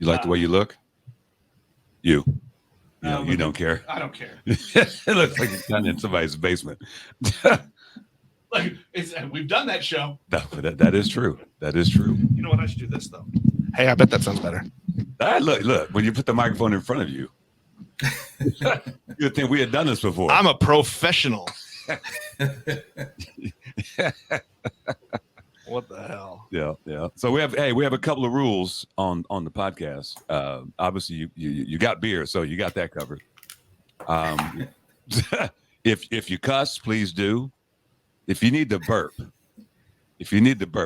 You like the way you look? You don't care. I don't care. It looks like it's done in somebody's basement. Like we've done that show. No, that is true. That is true. You know what? I should do this though. Hey, I bet that sounds better. Look. When you put the microphone in front of you, you'd think we had done this before. I'm a professional. What the hell? Yeah. So we have a couple of rules on the podcast. Obviously, you got beer, so you got that covered. If you cuss, please do. If you need to burp,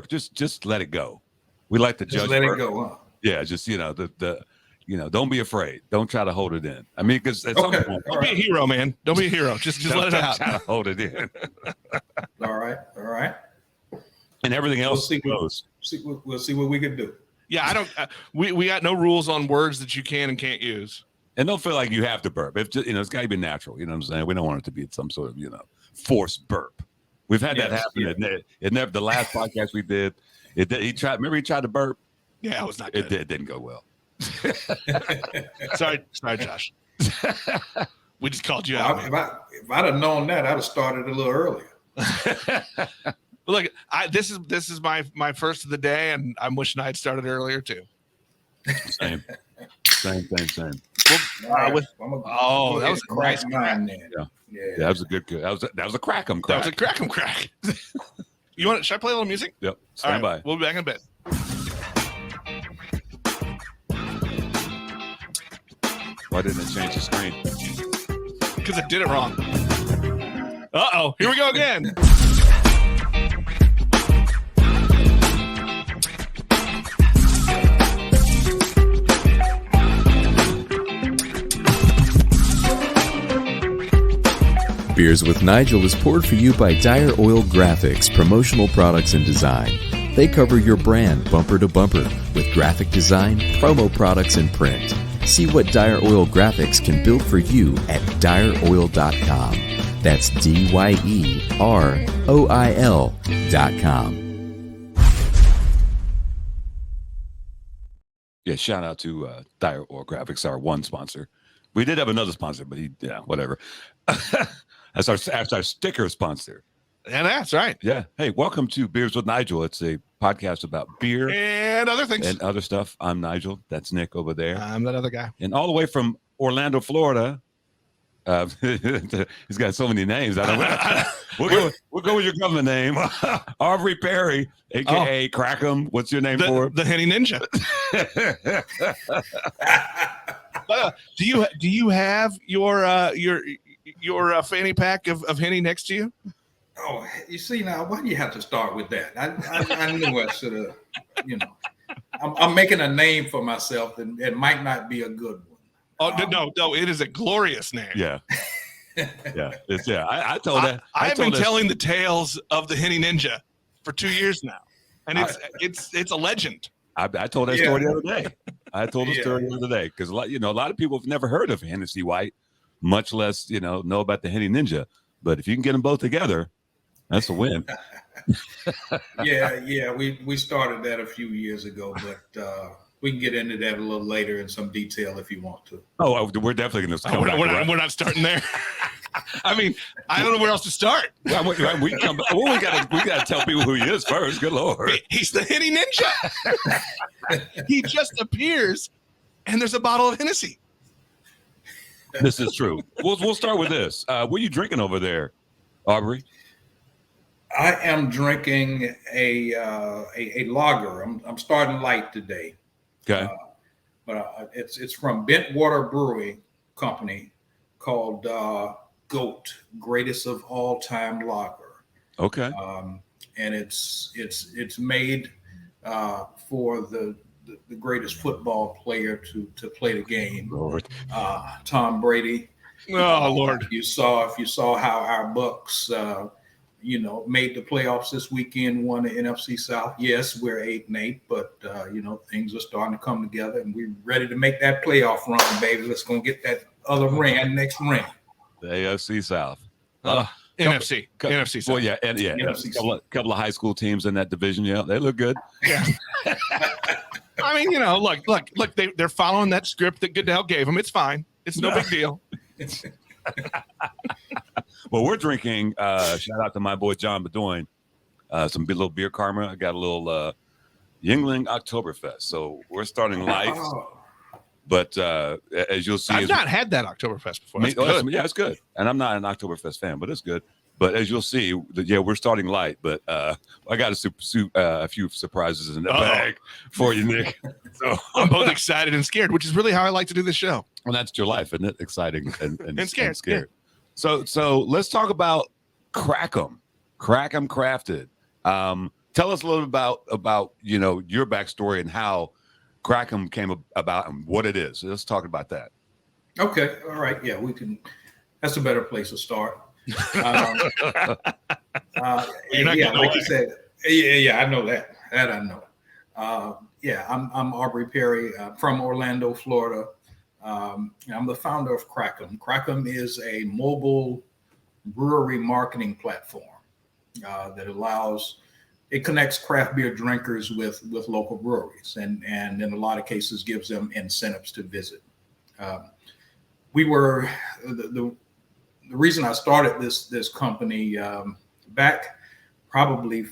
just let it go. We like to just judge. Let burp. it go. Huh? Yeah, just don't be afraid. Don't try to hold it in. I mean, because at some point, don't be a hero, man. Don't be a hero. Just let it out. Try to hold it in. All right. And everything else goes. We'll see what we can do. Yeah, I don't. We got no rules on words that you can and can't use. And don't feel like you have to burp. It's got to be natural. You know what I'm saying? We don't want it to be some sort of forced burp. We've had that happen. Yeah. It never. The last podcast we did, he tried. Remember, he tried to burp. Yeah, it was not good. It didn't go well. Sorry, Josh. We just called you out. If I'd have known that, I'd have started a little earlier. Look, this is my first of the day, and I'm wishing I'd started earlier too. Same. Well, that was a nice crack. Yeah, that was a good. That was a Crackem crack. That was a Crackem crack. Should I play a little music? Yep. Stand by. We'll be back in a bit. Why didn't it change the screen? Because it did it wrong. Uh-oh. Here we go again. Beers with Nigel is poured for you by Dire Oil Graphics, promotional products and design. They cover your brand bumper to bumper with graphic design, promo products, and print. See what Dire Oil Graphics can build for you at direoil.com. That's DYEROIL.com. Yeah, shout out to Dire Oil Graphics, our one sponsor. We did have another sponsor, but whatever. That's our sticker sponsor. And that's right. Yeah. Hey, welcome to Beers with Nigel. It's a podcast about beer and other things and other stuff. I'm Nigel. That's Nick over there. I'm that other guy. And all the way from Orlando, Florida. He's got so many names. I don't know. We'll go with your government name. Aubrey Perry, aka Crackem. What's your name for? The Hennessy Ninja. Do you have your fanny pack of Henny next to you? Oh, you see now, why do you have to start with that? I knew I should have, I'm making a name for myself, and it might not be a good one. Oh, no, it is a glorious name. Yeah. I told that. I've been telling the tales of the Hennessy Ninja for 2 years now, and it's a legend. I told that story the other day. I told the story the other day because a lot of people have never heard of Hennessy White, much less know about the Hennessy Ninja. But if you can get them both together, that's a win. We started that a few years ago, but we can get into that a little later in some detail if you want to. Oh, we're definitely going to. We're not starting there. I mean, I don't know where else to start. We got to tell people who he is first. Good Lord. He's the Hennessy Ninja. He just appears, and there's a bottle of Hennessy. This is true. We'll start with this. What are you drinking over there, Aubrey? I am drinking a lager. I'm starting light today. Okay. But it's from Bentwater Brewing Company called GOAT, Greatest of All Time Lager. Okay. And it's made for the greatest football player to play the game, Lord. Tom Brady. Oh Lord! If you saw how our Bucks, made the playoffs this weekend, won the NFC South. Yes, we're 8-8, but things are starting to come together, and we're ready to make that playoff run, baby. Let's go get that other next ring. The AFC South. NFC South. Well, NFC South. Couple of high school teams in that division. Yeah, they look good. Yeah. I mean, look, they're following that script that Goodell gave them. It's fine. It's no big deal. Well, we're drinking, shout out to my boy John Bedoin, some little beer karma. I got a little Yuengling Oktoberfest. So we're starting light. But as you'll see, I've not had that Oktoberfest before. That's good. Yeah, it's good. And I'm not an Oktoberfest fan, but it's good. But as you'll see, we're starting light. But I got a few surprises in the bag for you, Nick. So I'm both excited and scared, which is really how I like to do this show. Well, that's your life, isn't it? Exciting and scared. Yeah. So let's talk about Crackem Crafted. Tell us a little about your backstory and how Crackem came about and what it is. Let's talk about that. Okay. All right. Yeah, we can. That's a better place to start. You're not like you said. Yeah, I know that. That I know. I'm Aubrey Perry from Orlando, Florida. I'm the founder of Crackem. Crackem is a mobile brewery marketing platform that connects craft beer drinkers with local breweries and in a lot of cases gives them incentives to visit. We were the reason I started this company back probably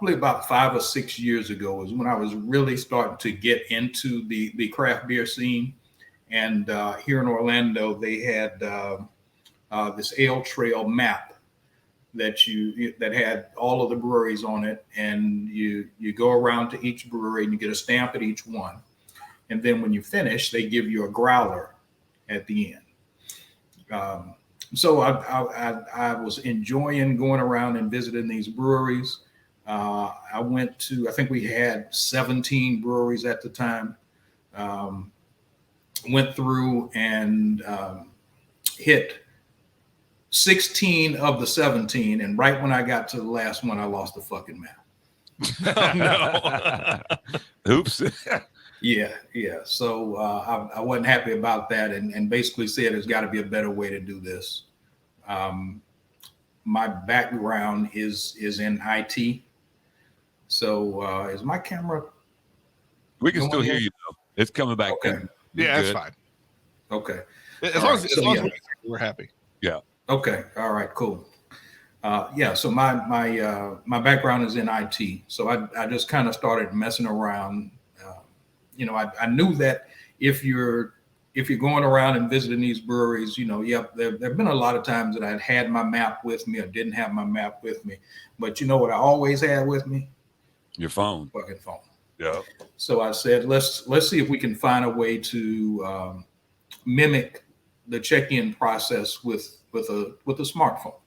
about 5 or 6 years ago is when I was really starting to get into the craft beer scene. And here in Orlando, they had this ale trail map that had all of the breweries on it, and you go around to each brewery and you get a stamp at each one, and then when you finish, they give you a growler at the end. So I was enjoying going around and visiting these breweries. I went to, I think we had 17 breweries at the time. Went through and hit 16 of the 17. And right when I got to the last one, I lost the fucking map. Oh, no. Oops. Yeah. So I wasn't happy about that and basically said there's got to be a better way to do this. My background is in IT. So is my camera? We can still hear you though. It's coming back. Okay. Yeah, that's fine. Okay. As long as we're happy. Yeah. Okay. All right. Cool. So my background is in IT. So I just kind of started messing around. I knew that if you're going around and visiting these breweries, there've been a lot of times that I'd had my map with me or didn't have my map with me. But you know what I always had with me? Your phone. Fucking phone. Yeah. So I said, let's see if we can find a way to mimic the check-in process with a smartphone.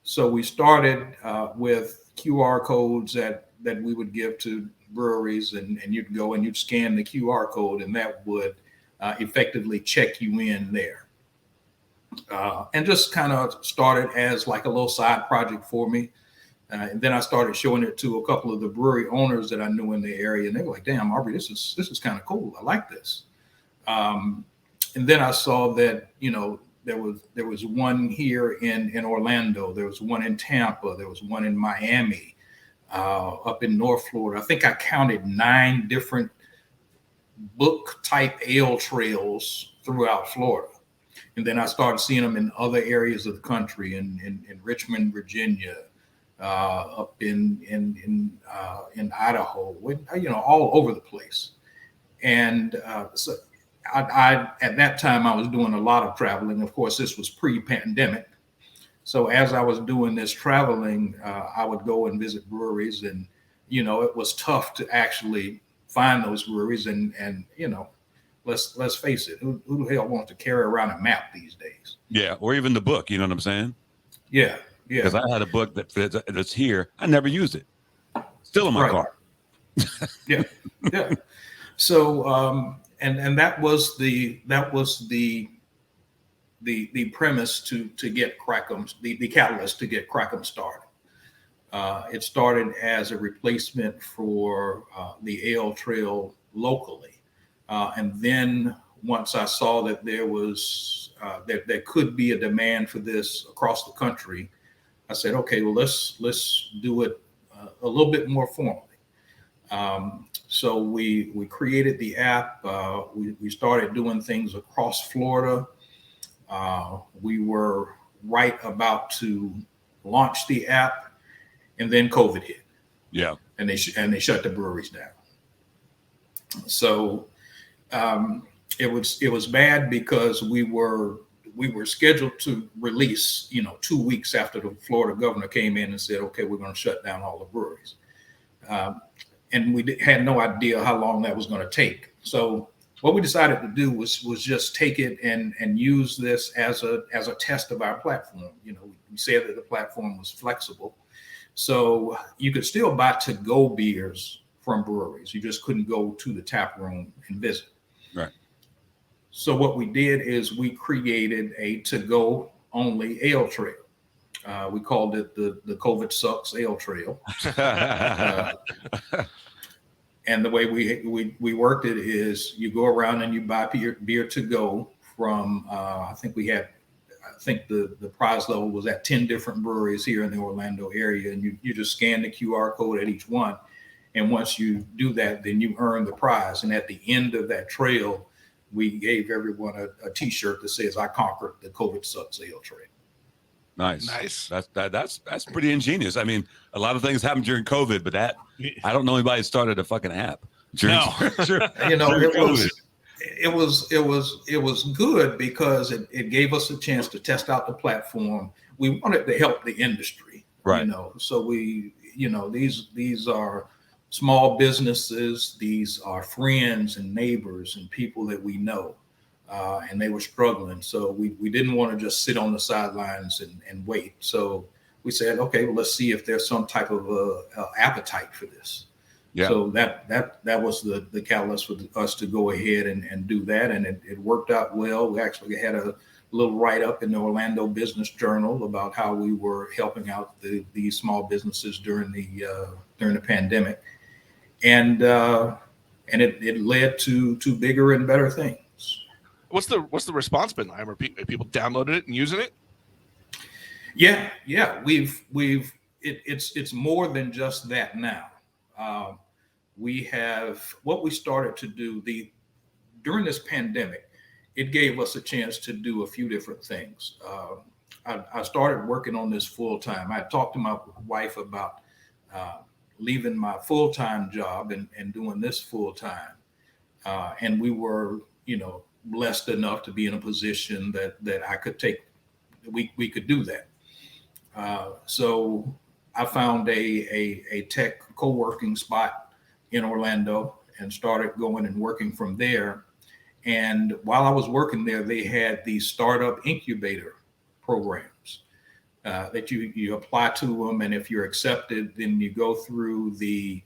So we started with QR codes that we would give to breweries, and you'd go and you'd scan the QR code, and that would effectively check you in there. And just kind of started as like a little side project for me. And then I started showing it to a couple of the brewery owners that I knew in the area, and they were like, "Damn, Aubrey, this is kind of cool. I like this." And then I saw that there was one here in Orlando, there was one in Tampa, there was one in Miami, up in North Florida. I think I counted 9 different book type ale trails throughout Florida. And then I started seeing them in other areas of the country, in Richmond, Virginia. Up in Idaho, all over the place. And so I at that time I was doing a lot of traveling. Of course, this was pre-pandemic. So as I was doing this traveling, I would go and visit breweries, and it was tough to actually find those breweries. And let's face it, who the hell wants to carry around a map these days? Yeah, or even the book. You know what I'm saying? Yeah. Because I had a book that's here. I never used it. Still in my car. Yeah. So and that was the premise to get Crackem, the catalyst to get Crackem started. It started as a replacement for the ale trail locally, and then once I saw that there could be a demand for this across the country, I said, okay, well, let's do it a little bit more formally. So we created the app. We started doing things across Florida. We were right about to launch the app, and then COVID hit. Yeah, and they shut the breweries down. So it was bad because we were scheduled to release 2 weeks after the Florida governor came in and said, okay, we're going to shut down all the breweries, and we had no idea how long that was going to take. So what we decided to do was just take it and use this as a test of our platform. We said that the platform was flexible, so you could still buy to-go beers from breweries. You just couldn't go to the tap room and visit. right. So what we did is we created a to-go only ale trail. We called it the COVID Sucks Ale Trail. And the way we worked it is you go around and you buy beer to go from, I think the prize level was at 10 different breweries here in the Orlando area. And you just scan the QR code at each one. And once you do that, then you earn the prize. And at the end of that trail, we gave everyone a T-shirt that says, I conquered the COVID Sucks Ale Trail. Nice. That's pretty ingenious. I mean, a lot of things happened during COVID, but I don't know anybody started a fucking app. It was good because it gave us a chance to test out the platform. We wanted to help the industry, right? So these are small businesses. These are friends and neighbors and people that we know. And they were struggling. So we didn't want to just sit on the sidelines and wait. So we said, okay, well, let's see if there's some type of appetite for this. Yeah. So that was the catalyst for us to go ahead and do that. And it worked out well. We actually had a little write-up in the Orlando Business Journal about how we were helping out these small businesses during the pandemic. And it led to bigger and better things. What's the response been like? Are people downloaded it and using it? Yeah. It's more than just that now. We have what we started to do during this pandemic. It gave us a chance to do a few different things. I started working on this full time. I talked to my wife about leaving my full-time job and doing this full time, and we were, blessed enough to be in a position that I could take. We could do that. So I found a tech co-working spot in Orlando and started going and working from there. And while I was working there, they had these startup incubator programs that you apply to them, and if you're accepted, then you go through the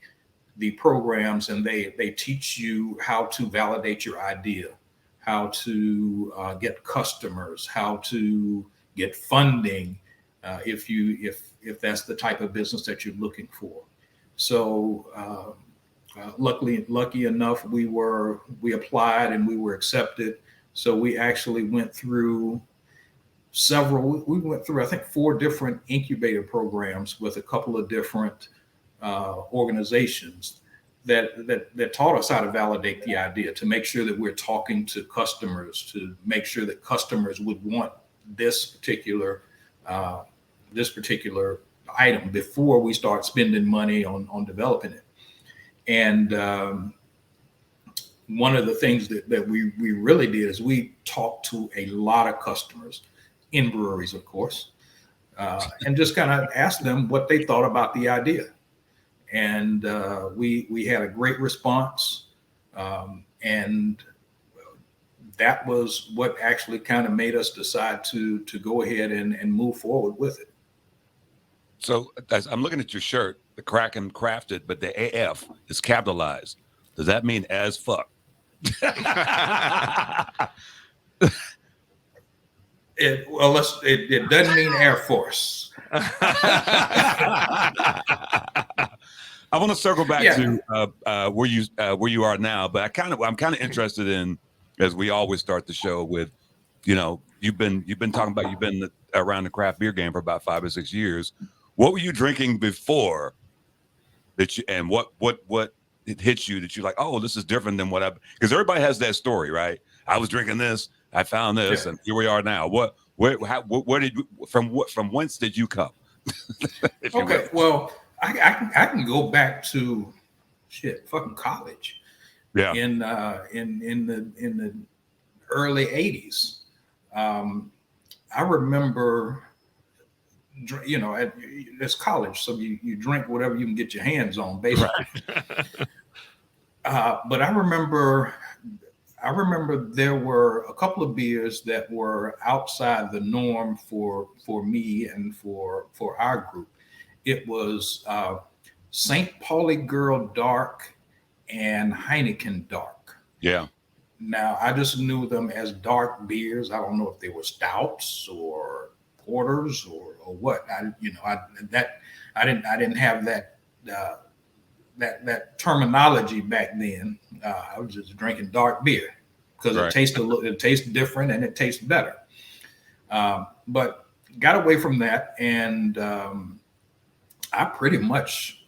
programs, and they teach you how to validate your idea, how to get customers, how to get funding, if that's the type of business that you're looking for. So lucky enough, we applied and we were accepted. So we actually went through I think 4 different incubator programs with a couple of different organizations that taught us how to validate the idea, to make sure that we're talking to customers, to make sure that customers would want this particular item before we start spending money on developing it. And one of the things that we really did is we talked to a lot of customers in breweries, of course, and just kind of asked them what they thought about the idea. And we had a great response, and that was what actually kind of made us decide to go ahead and move forward with it. So as I'm looking at your shirt, the Crackem crafted, but the AF is capitalized. Does that mean as fuck? It doesn't mean Air Force. I want to circle back to where you are now, but I'm kind of interested in, as we always start the show with, you've been talking about, you've been around the craft beer game for about 5 or 6 years. What were you drinking before that and what it hits you that you're like, oh, this is different than what because everybody has that story, right? I was drinking this, I found this, and here we are now. Where did from whence did you come? Okay, well, I can go back to fucking college. Yeah. In the early 80s. I remember, it's college, so you drink whatever you can get your hands on, basically. Right. But I remember there were a couple of beers that were outside the norm for me and for our group. It was St. Pauli Girl Dark and Heineken Dark. Yeah. Now, I just knew them as dark beers. I don't know if they were stouts or porters or what. I didn't have that terminology back then. I was just drinking dark beer because it tastes different and it tastes better. But got away from that, and I pretty much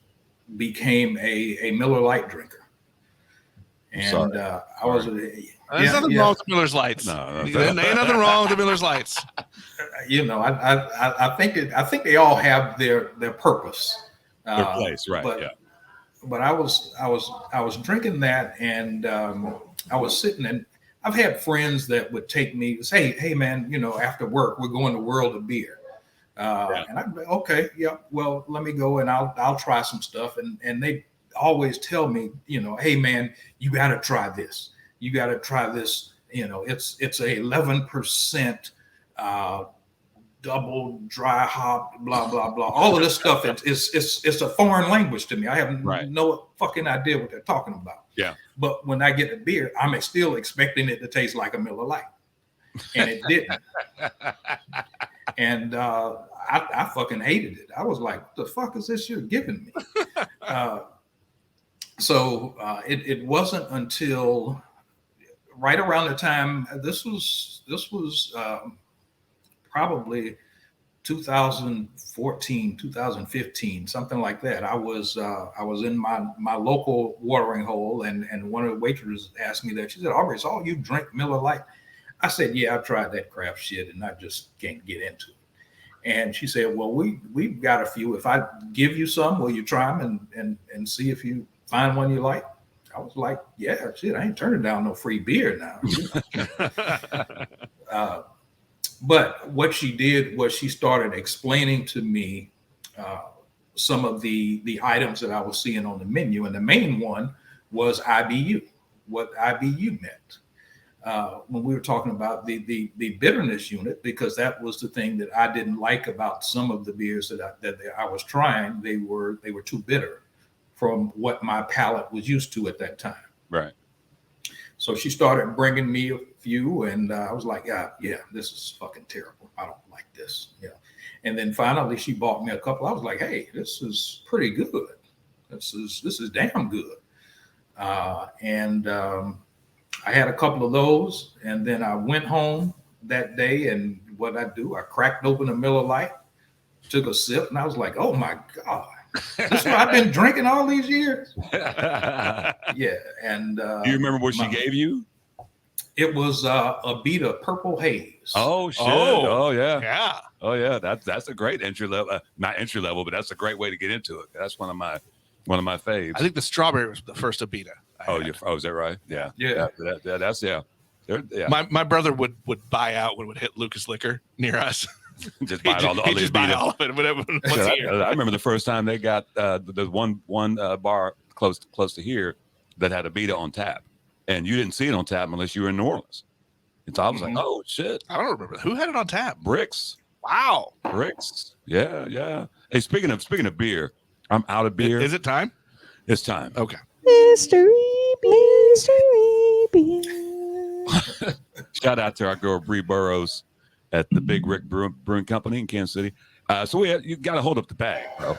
became a Miller Lite drinker. And I was. There's nothing wrong with Miller's Lights. No, there ain't nothing wrong with Miller's Lights. I think they all have their purpose, their place, right? But I was drinking that, and I was sitting, and I've had friends that would take me, say, "Hey man, after work we're going to World of Beer," and I'm like, "Okay, yeah, well let me go and I'll try some stuff," and they always tell me, hey man, you got to try this. You got to try this. It's a 11% double dry hop, blah blah blah. All of this stuff. It's a foreign language to me. I have no fucking idea what they're talking about. Yeah. But when I get a beer, I'm still expecting it to taste like a Miller Lite, and it didn't. And I fucking hated it. I was like, what the fuck is this you're giving me? So it wasn't until right around the time this was probably 2014, 2015, something like that. I was in my local watering hole, and one of the waitresses asked me that. She said, "Aubrey, so you drink Miller Lite?" I said, "Yeah, I've tried that crap shit, and I just can't get into it." And she said, "Well, we've got a few. If I give you some, will you try them and see if you find one you like?" I was like, "Yeah, shit, I ain't turning down no free beer now." But what she did was she started explaining to me some of the items that I was seeing on the menu, and the main one was IBU. What IBU meant when we were talking about the bitterness unit, because that was the thing that I didn't like about some of the beers that I was trying. They were too bitter from what my palate was used to at that time. Right. So she started bringing me a few, and I was like, yeah, this is fucking terrible. I don't like this. Yeah. And then finally she bought me a couple. I was like, hey, this is pretty good. This is damn good. And I had a couple of those, and then I went home that day, and what I do, I cracked open a Miller Lite, took a sip, and I was like, oh my God. This is what I've been drinking all these years. Yeah, and do you remember what she gave you? It was a beat of Purple Haze. Oh shit! Oh yeah. Oh yeah. That's a great entry level. Not entry level, but that's a great way to get into it. That's one of my faves. I think the strawberry was the first Abita. Is that right? Yeah. That's yeah. My brother would buy out when it would hit Lucas Liquor near us. Just buy all of it. Whatever. I remember the first time they got the one bar close to here that had a Beta on tap, and you didn't see it on tap unless you were in New Orleans. And so I was like, oh shit! I don't remember who had it on tap. Bricks. Wow. Bricks. Yeah. Hey, speaking of beer, I'm out of beer. Is it time? It's time. Okay. Mystery beer. Shout out to our girl Bree Burrows at the Big Rick Brewing Company in Kansas City. So you got to hold up the bag, bro.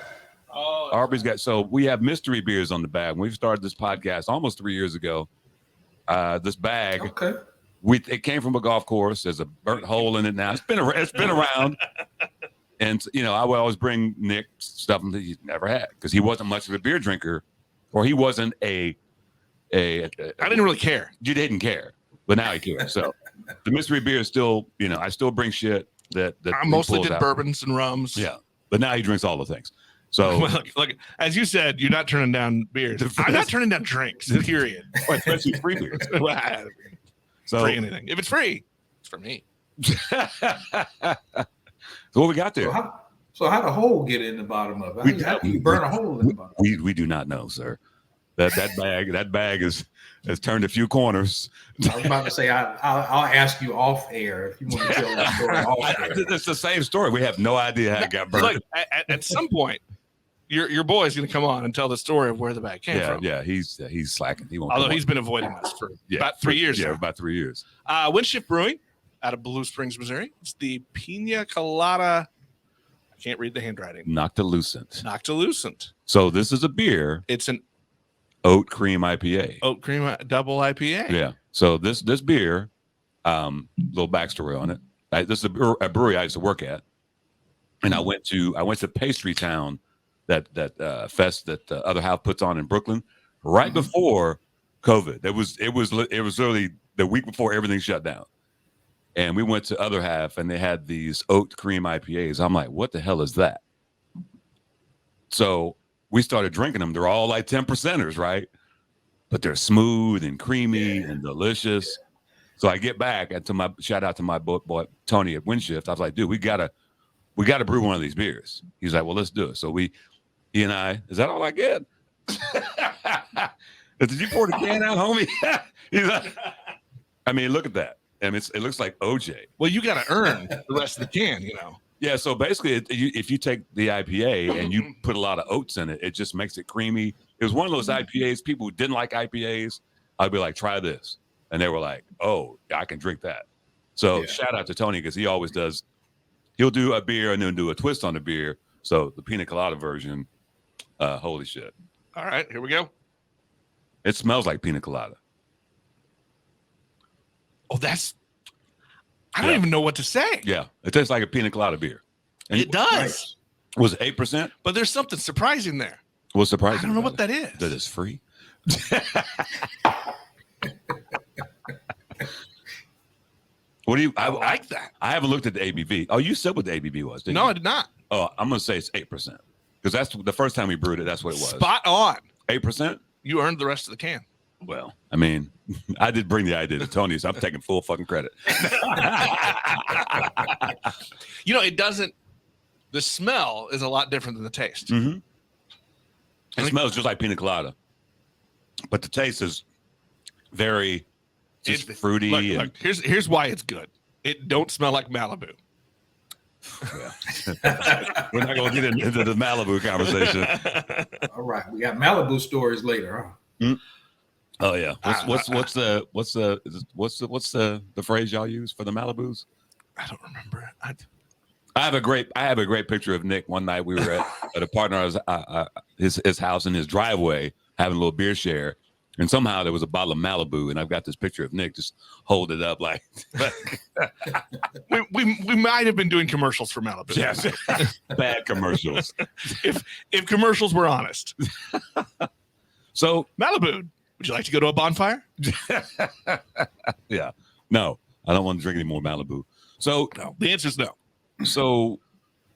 Oh, Aubrey's got. So we have mystery beers on the bag. When we started this podcast almost 3 years ago, this bag, it came from a golf course. There's a burnt hole in it now. It's been around. And I would always bring Nick stuff that he's never had because he wasn't much of a beer drinker or he wasn't a I didn't really care. You didn't care, but now he cares. So the mystery beer is still, I still bring shit that I he mostly pulls did out. bourbons and rums. Yeah, but now he drinks all the things. So look, as you said, you're not turning down beers. I'm not turning down drinks. Period. especially free beers. So Free anything. If it's free, it's for me. So what we got there? So how the hole get in the bottom of it? How do you burn a hole in the bottom? We do not know, sir. That bag has turned a few corners. I was about to say I'll ask you off air if you want to tell that story off air. It's the same story. We have no idea how it got burned. Look, at some point, your boy's going to come on and tell the story of where the bag came from. Yeah, he's slacking. He won't. Although he's been avoiding us for about 3 years. Yeah, now. about 3 years. Windshift Brewing out of Blue Springs, Missouri. It's the Pina Colada. I can't read the handwriting. Noctilucent. So this is a beer. It's an oat cream IPA. Oat cream double IPA. Yeah. So this beer, little backstory on it. This is a brewery I used to work at, and I went to Pastry Town, that fest that Other Half puts on in Brooklyn, right before COVID. It was literally the week before everything shut down, and we went to Other Half, and they had these oat cream IPAs. I'm like, what the hell is that? So we started drinking them. They're all like 10%ers, right? But they're smooth and creamy and delicious. So I get back and shout out to my boy Tony at Windshift. I was like, dude, we gotta brew one of these beers. He's like, well, let's do it. So he and I, is that all I get? Did you pour the can out, homie? He's like, I mean, look at that. And it looks like OJ. Well, you got to earn the rest of the can, Yeah, so basically, if you take the IPA and you put a lot of oats in it, it just makes it creamy. It was one of those IPAs, people who didn't like IPAs, I'd be like, try this. And they were like, oh, I can drink that. So shout out to Tony, because he always does. He'll do a beer and then do a twist on the beer. So the Pina Colada version, holy shit. All right, here we go. It smells like Pina Colada. Oh, I don't even know what to say. Yeah, it tastes like a Pina Colada beer. And it does. Was it 8%? But there's something surprising there. What's surprising? I don't know what that is. That is free. What do you? I like that. I haven't looked at the ABV. Oh, you said what the ABV was, didn't you? No, I did not. Oh, I'm gonna say it's 8%, because that's the first time we brewed it. That's what it was. Spot on. 8%. You earned the rest of the can. Well, I mean, I did bring the idea to Tony, so I'm taking full fucking credit. It doesn't. The smell is a lot different than the taste. Mm-hmm. It smells just like Pina Colada, but the taste is very fruity. Look, here's why it's good. It don't smell like Malibu. Yeah. We're not going to get into the Malibu conversation. All right, we got Malibu stories later, huh? Mm. Oh yeah. What's the phrase y'all use for the Malibus? I don't remember. I have a great picture of Nick. One night we were at a partner's his house in his driveway having a little beer share, and somehow there was a bottle of Malibu, and I've got this picture of Nick just hold it up like. we might have been doing commercials for Malibu. Yes, bad commercials. if commercials were honest. So Malibu, would you like to go to a bonfire? Yeah, no, I don't want to drink any more Malibu. So no, the answer is no. So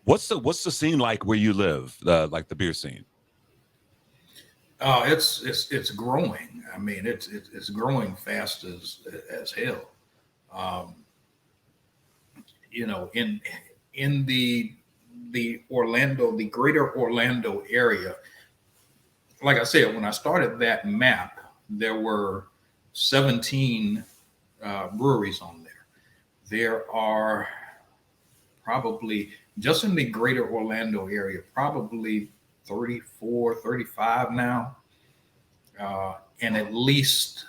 what's the scene like where you live, like the beer scene? It's growing. I mean, it's growing fast as hell. In the Orlando, the greater Orlando area, like I said, when I started that map, there were 17 breweries on there. There are probably, just in the greater Orlando area, probably 34, 35 now. And at least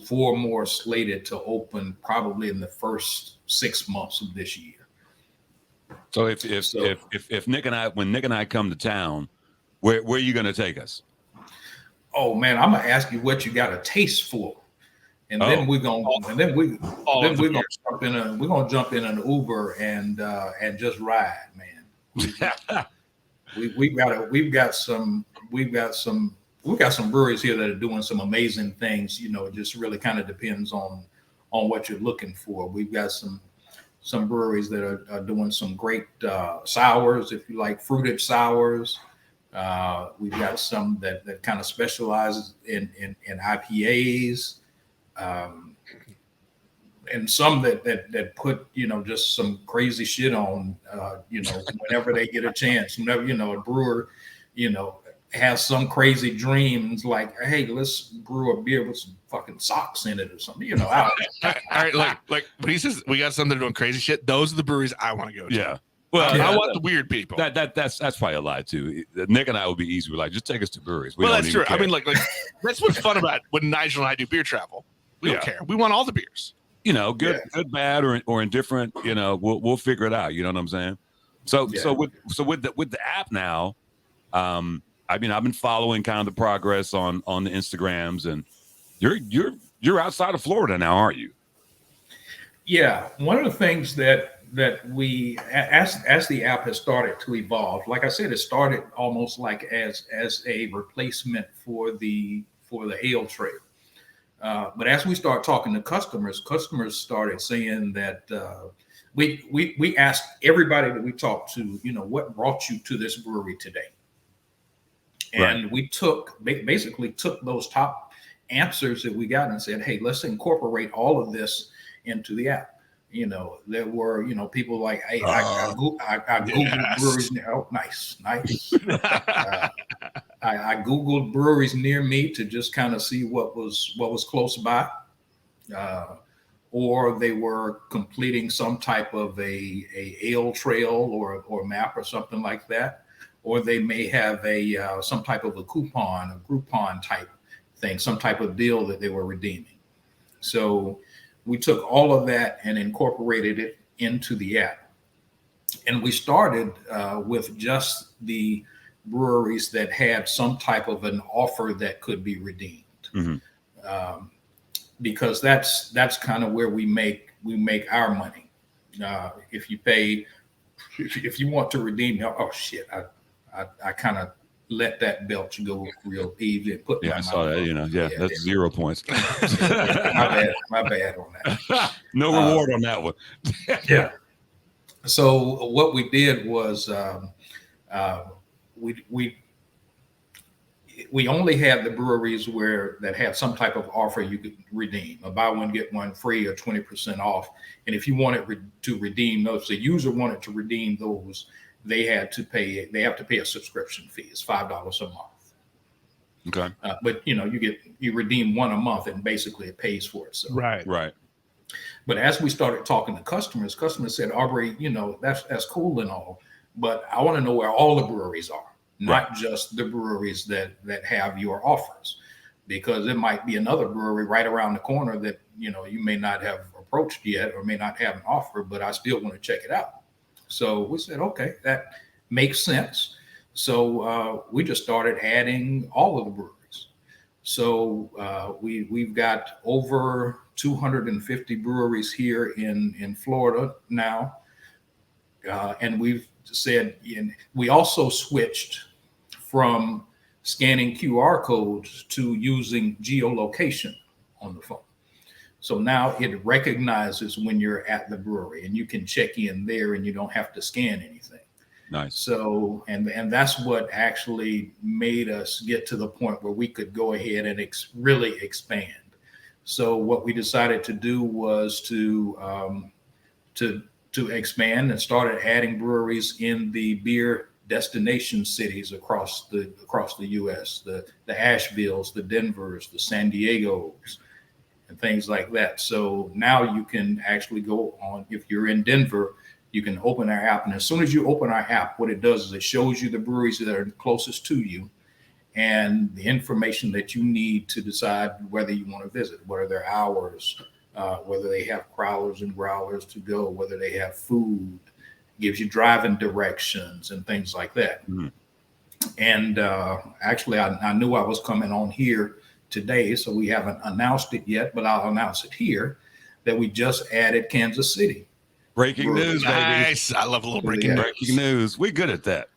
4 more slated to open probably in the first 6 months of this year. So if Nick and I come to town, where are you going to take us? Oh man, I'm gonna ask you what you got a taste for, and then we're gonna jump in an Uber and just ride, man. we've got some breweries here that are doing some amazing things. You know, it just really kind of depends on what you're looking for. We've got some breweries that are doing some great sours, if you like fruited sours. We've got some that kind of specializes in IPAs, and some that put, you know, just some crazy shit on, you know, whenever they get a chance. Whenever, you know, a brewer, you know, has some crazy dreams like, hey, let's brew a beer with some fucking socks in it or something, you know. All right, like when he says we got something doing crazy shit, those are the breweries I want to go to. Yeah. Well, I want the weird people. That's probably a lie too. Nick and I would be easy. We're like, just take us to breweries. Well, that's true. Care. I mean, like that's what's fun about when Nigel and I do beer travel. We don't care. We want all the beers. You know, good, bad, or indifferent. You know, we'll figure it out. You know what I'm saying? So with the app now, I mean, I've been following kind of the progress on the Instagrams, and you're outside of Florida now, aren't you? Yeah, one of the things that we, as the app has started to evolve, like I said, it started almost like as a replacement for the ale trail. But as we start talking to customers started saying that we asked everybody that we talked to, you know, what brought you to this brewery today? And we basically took those top answers that we got and said, hey, let's incorporate all of this into the app. You know, there were, you know, people like, hey, I Googled breweries. Oh, nice. I Googled breweries near me to just kind of see what was close by, or they were completing some type of a ale trail or map or something like that, or they may have some type of a Groupon type thing, some type of deal that they were redeeming. So we took all of that and incorporated it into the app, and we started with just the breweries that had some type of an offer that could be redeemed, because that's kind of where we make our money. If you want to redeem, oh shit, I kind of let that belch go real easy and put. Yeah, I saw that. You know, that's 0 points. my bad on that. No reward on that one. Yeah. So what we did was we only had the breweries that had some type of offer you could redeem, a buy one get one free or 20% off. And if you wanted to redeem those, the user wanted to redeem those, they have to pay a subscription fee. It's $5 a month. Okay. But you know, you redeem one a month and basically it pays for itself. Right. But as we started talking to customers said, Aubrey, you know, that's cool and all, but I want to know where all the breweries are, not just the breweries that have your offers, because there might be another brewery right around the corner that, you know, you may not have approached yet or may not have an offer, but I still want to check it out. So we said, okay, that makes sense. So we just started adding all of the breweries. So we've got over 250 breweries here in Florida now. And we've said, we also switched from scanning QR codes to using geolocation on the phone. So now it recognizes when you're at the brewery and you can check in there and you don't have to scan anything. Nice. So, and that's what actually made us get to the point where we could go ahead and really expand. So what we decided to do was to expand and started adding breweries in the beer destination cities across the U.S., the Asheville's, the Denver's, the San Diego's, and things like that. So now you can actually go on, if you're in Denver, you can open our app. And as soon as you open our app, what it does is it shows you the breweries that are closest to you and the information that you need to decide whether you want to visit, what are their hours, whether they have crowlers and growlers to go, whether they have food, gives you driving directions and things like that. Mm-hmm. And actually, I knew I was coming on here today, so we haven't announced it yet, but I'll announce it here that we just added Kansas City. Breaking news, baby. Nice. I love a little breaking news. We're good at that.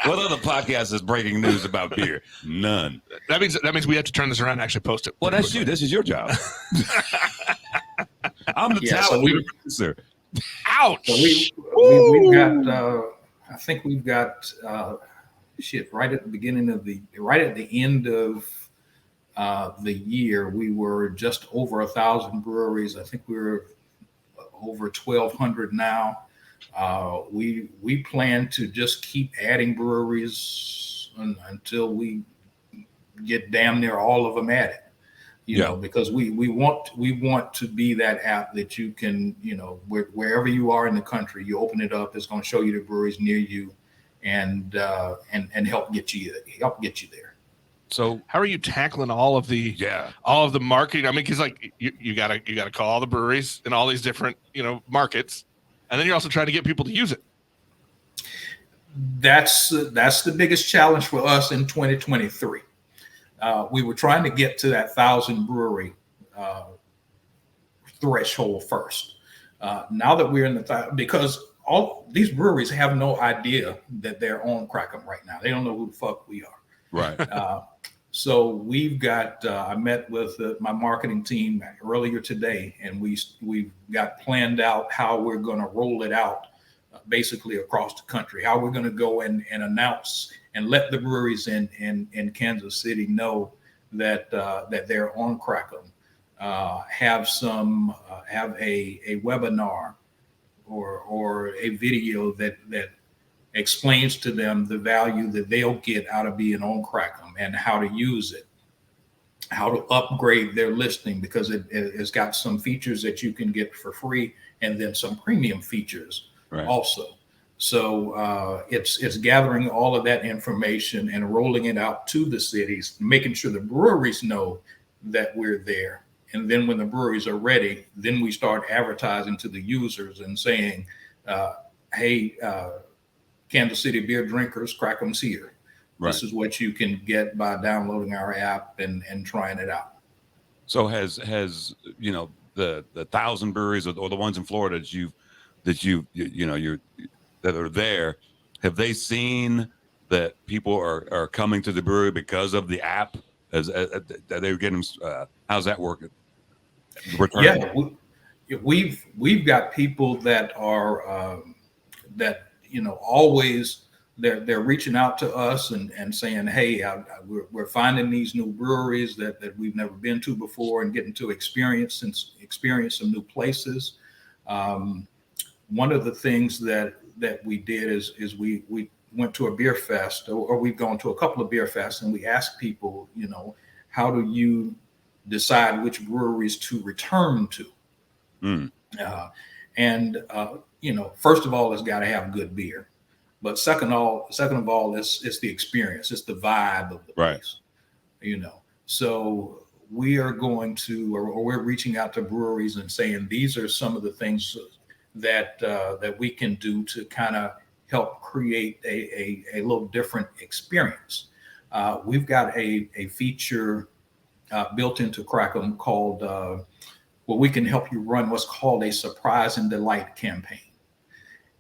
What other podcast is breaking news about beer? None. That means we have to turn this around and actually post it. Well, that's you. This is your job. I'm the talent producer. Ouch. So we've got. I think we've got right at the end of the year, we were just over 1,000 breweries. I think we're over 1,200 now. We plan to just keep adding breweries until we get damn near all of them added. You know, because we want to be that app that you can, wherever you are in the country, you open it up, it's going to show you the breweries near you, and help get you there. So how are you tackling all of the marketing? I mean, because like you gotta call all the breweries in all these different markets, and then you're also trying to get people to use it. That's the biggest challenge for us in 2023. We were trying to get to that 1,000 brewery threshold first. Now that we're in because all these breweries have no idea that they're on Crackem right now. They don't know who the fuck we are. Right. So we've got. I met with my marketing team earlier today, and we've got planned out how we're going to roll it out, basically across the country. How we're going to go and announce and let the breweries in Kansas City know that they're on Crackem. Have a webinar or a video that explains to them the value that they'll get out of being on Crackem and how to use it, how to upgrade their listing, because it's got some features that you can get for free and then some premium features also. So it's gathering all of that information and rolling it out to the cities, making sure the breweries know that we're there. And then when the breweries are ready, then we start advertising to the users and saying, hey, Kansas City beer drinkers, Crackem's here. Right. This is what you can get by downloading our app and trying it out. So has the 1,000 breweries or the ones in Florida that are there, have they seen that people are coming to the brewery because of the app? As they're getting, how's that working? Yeah, we've got people that are always they're reaching out to us and saying, hey, we're finding these new breweries that we've never been to before and getting to experience some new places. One of the things that we did is we went to a beer fest, or we've gone to a couple of beer fests, and we asked people, how do you decide which breweries to return to? First of all, it's got to have good beer, but second of all, it's the experience, it's the vibe of the place, So we are going to, or we're reaching out to breweries and saying these are some of the things that we can do to kind of help create a little different experience. We've got a feature built into Crackem called where we can help you run what's called a surprise and delight campaign.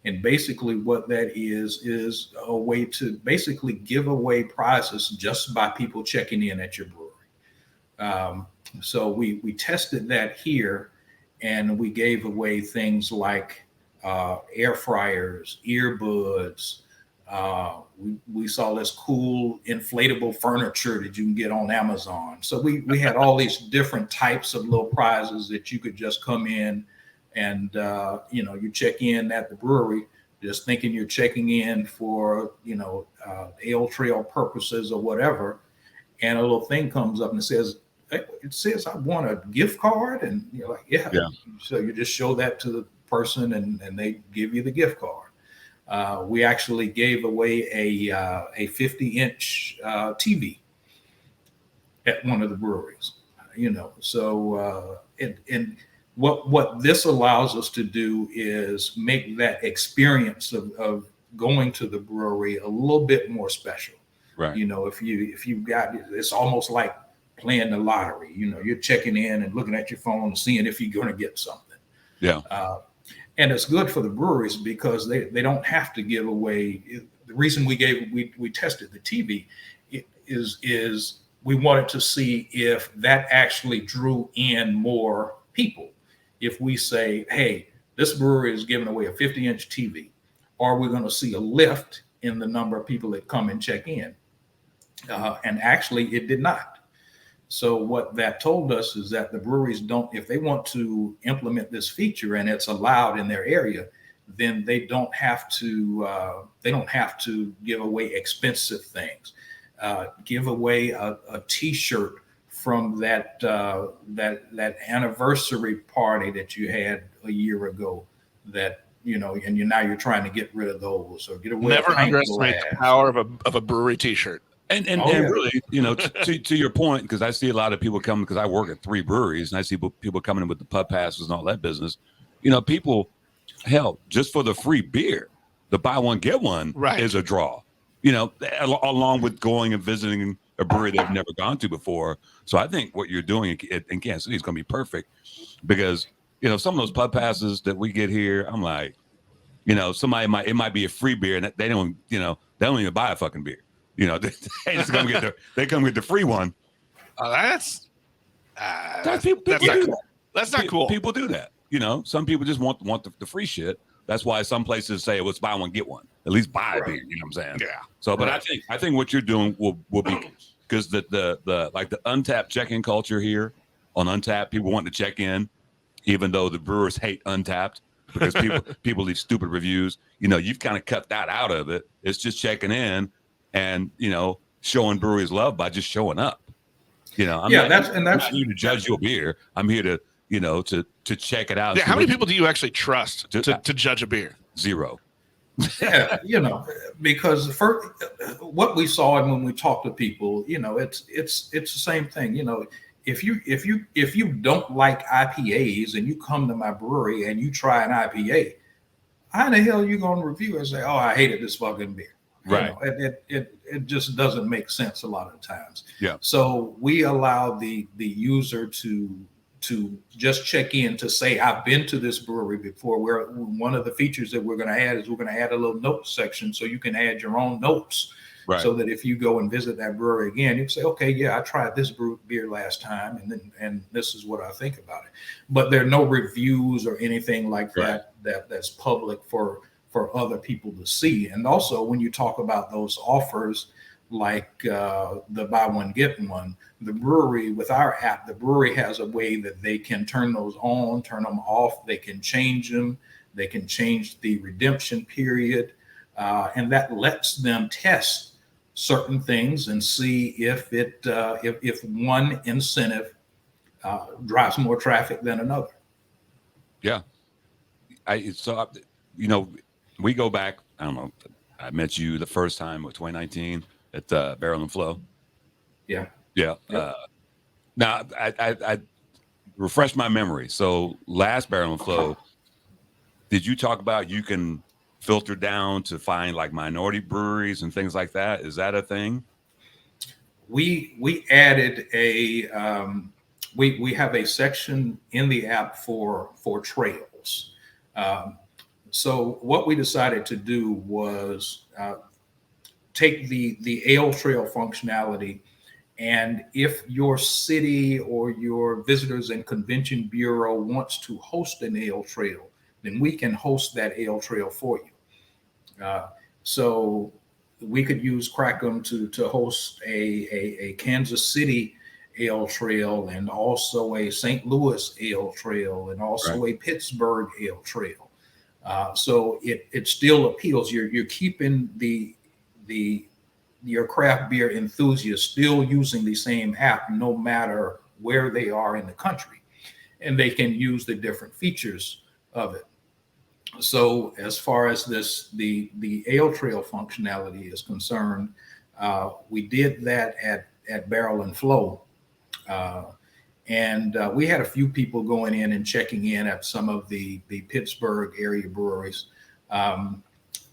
And basically what that is a way to basically give away prizes just by people checking in at your brewery. So we tested that here, and we gave away things like air fryers, earbuds. We saw this cool inflatable furniture that you can get on Amazon. So we had all these different types of little prizes that you could just come in and, you check in at the brewery, just thinking you're checking in for, ale trail purposes or whatever. And a little thing comes up and it says I want a gift card. And you're like, yeah. So you just show that to the person and they give you the gift card. We actually gave away a 50-inch TV at one of the breweries, So and what this allows us to do is make that experience of going to the brewery a little bit more special. Right. If you've got, it's almost like playing the lottery. You're checking in and looking at your phone and seeing if you're going to get something. Yeah. And it's good for the breweries because they don't have to give away the reason we tested the TV is we wanted to see if that actually drew in more people. If we say, hey, this brewery is giving away a 50-inch TV, are we going to see a lift in the number of people that come and check in? And actually, it did not. So what that told us is that the breweries don't, if they want to implement this feature and it's allowed in their area, then they don't have to give away expensive things. Give away a T-shirt from that anniversary party that you had a year ago. That and now you're trying to get rid of those, or get away. Never underestimate the power of a brewery T-shirt. And really, to your point, because I see a lot of people coming, because I work at 3 breweries, and I see people coming in with the pub passes and all that business. People, hell, just for the free beer, the buy one get one is a draw. Along with going and visiting a brewery they've never gone to before. So I think what you're doing in Kansas City is going to be perfect, because some of those pub passes that we get here, I'm like, it might be a free beer, and they don't even buy a fucking beer. They just come get the free one. That's not cool. People do that. Some people just want the free shit. That's why some places say, well, it's buy one, get one. At least buy a beer. You know what I'm saying? Yeah. So, but I think what you're doing will be, because the Untapped check-in culture here on Untapped, people want to check in, even though the brewers hate Untapped because people leave stupid reviews. You've kind of cut that out of it. It's just checking in and showing breweries love by just showing up. I'm not here to judge your beer. I'm here to to check it out. Yeah, how many people do you actually trust to judge a beer? 0. Yeah, because what we saw, and when we talk to people, it's the same thing. If you don't like IPAs and you come to my brewery and you try an IPA, how the hell are you going to review and say, "Oh, I hated this fucking beer"? Right. It just doesn't make sense a lot of times. Yeah. So we allow the user to just check in to say, I've been to this brewery before. Where one of the features that we're going to add is we're going to add a little notes section, so you can add your own notes. Right. So that if you go and visit that brewery again, you can say, okay, yeah, I tried this beer last time, and this is what I think about it. But there are no reviews or anything like that's public for other people to see. And also, when you talk about those offers, like the buy one get one, the brewery, with our app, the brewery has a way that they can turn those on, turn them off. They can change them. They can change the redemption period, and that lets them test certain things and see if one incentive drives more traffic than another. Yeah, we go back. I don't know. I met you the first time with 2019 at Barrel and Flow. Yeah. Now I refresh my memory. So last Barrel and Flow, did you talk about you can filter down to find like minority breweries and things like that? Is that a thing? We added we have a section in the app for trails. So what we decided to do was take the ale trail functionality, and if your city or your Visitors and Convention Bureau wants to host an ale trail, then we can host that ale trail for you. So we could use Crackem to host a Kansas City ale trail, and also a St. Louis ale trail, and also a Pittsburgh ale trail. So it still appeals. You're keeping your craft beer enthusiasts still using the same app, no matter where they are in the country, and they can use the different features of it. So as far as the ale trail functionality is concerned, we did that at Barrel and Flow. And we had a few people going in and checking in at some of the Pittsburgh area breweries.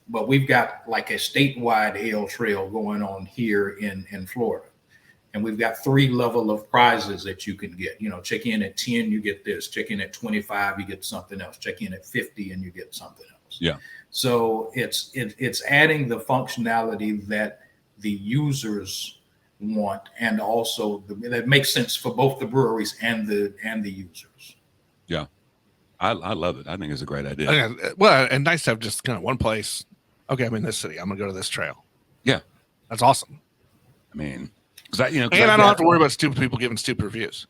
But we've got like a statewide ale trail going on here in Florida. And we've got 3 levels of prizes that you can get. Check in at 10, you get this. Check in at 25, you get something else. Check in at 50, and you get something else. Yeah. So it's adding the functionality that the users want, and also that makes sense for both the breweries and the users. Yeah. I love it. I think it's a great idea. Well, and nice to have just kind of one place. Okay, I'm in this city. I'm gonna go to this trail. Yeah. That's awesome. I mean, because I don't have to worry about stupid people giving stupid reviews.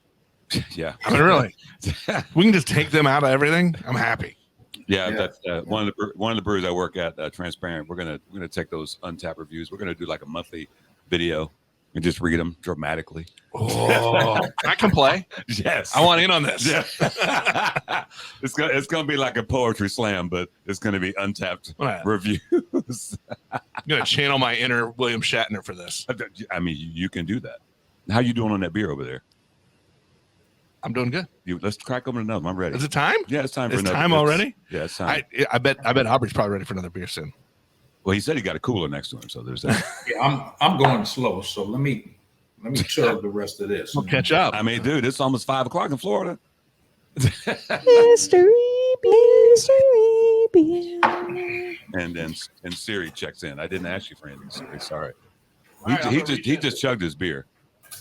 Yeah. I mean, really, we can just take them out of everything. I'm happy. Yeah, that's one of the breweries I work at, Transparent. We're gonna take those Untapped reviews. We're gonna do like a monthly video and just read them dramatically. Oh, I can play. Yes, I want in on this. Yeah. it's gonna be like a poetry slam, but it's gonna be Untapped reviews. I'm gonna channel my inner William Shatner for this. I mean, you can do that. How you doing on that beer over there? I'm doing good. Let's crack open another. I'm ready. Is it time? Yeah, it's time for another. It's time already? Yeah, it's time. I bet Aubrey's probably ready for another beer soon. Well, he said he got a cooler next to him, so there's that. Yeah, I'm going slow, so let me chug the rest of this. We'll catch up. I mean, dude, it's almost 5:00 in Florida. Mystery beer. And Siri checks in. I didn't ask you for anything, Siri. Sorry. Right, He just chugged his beer.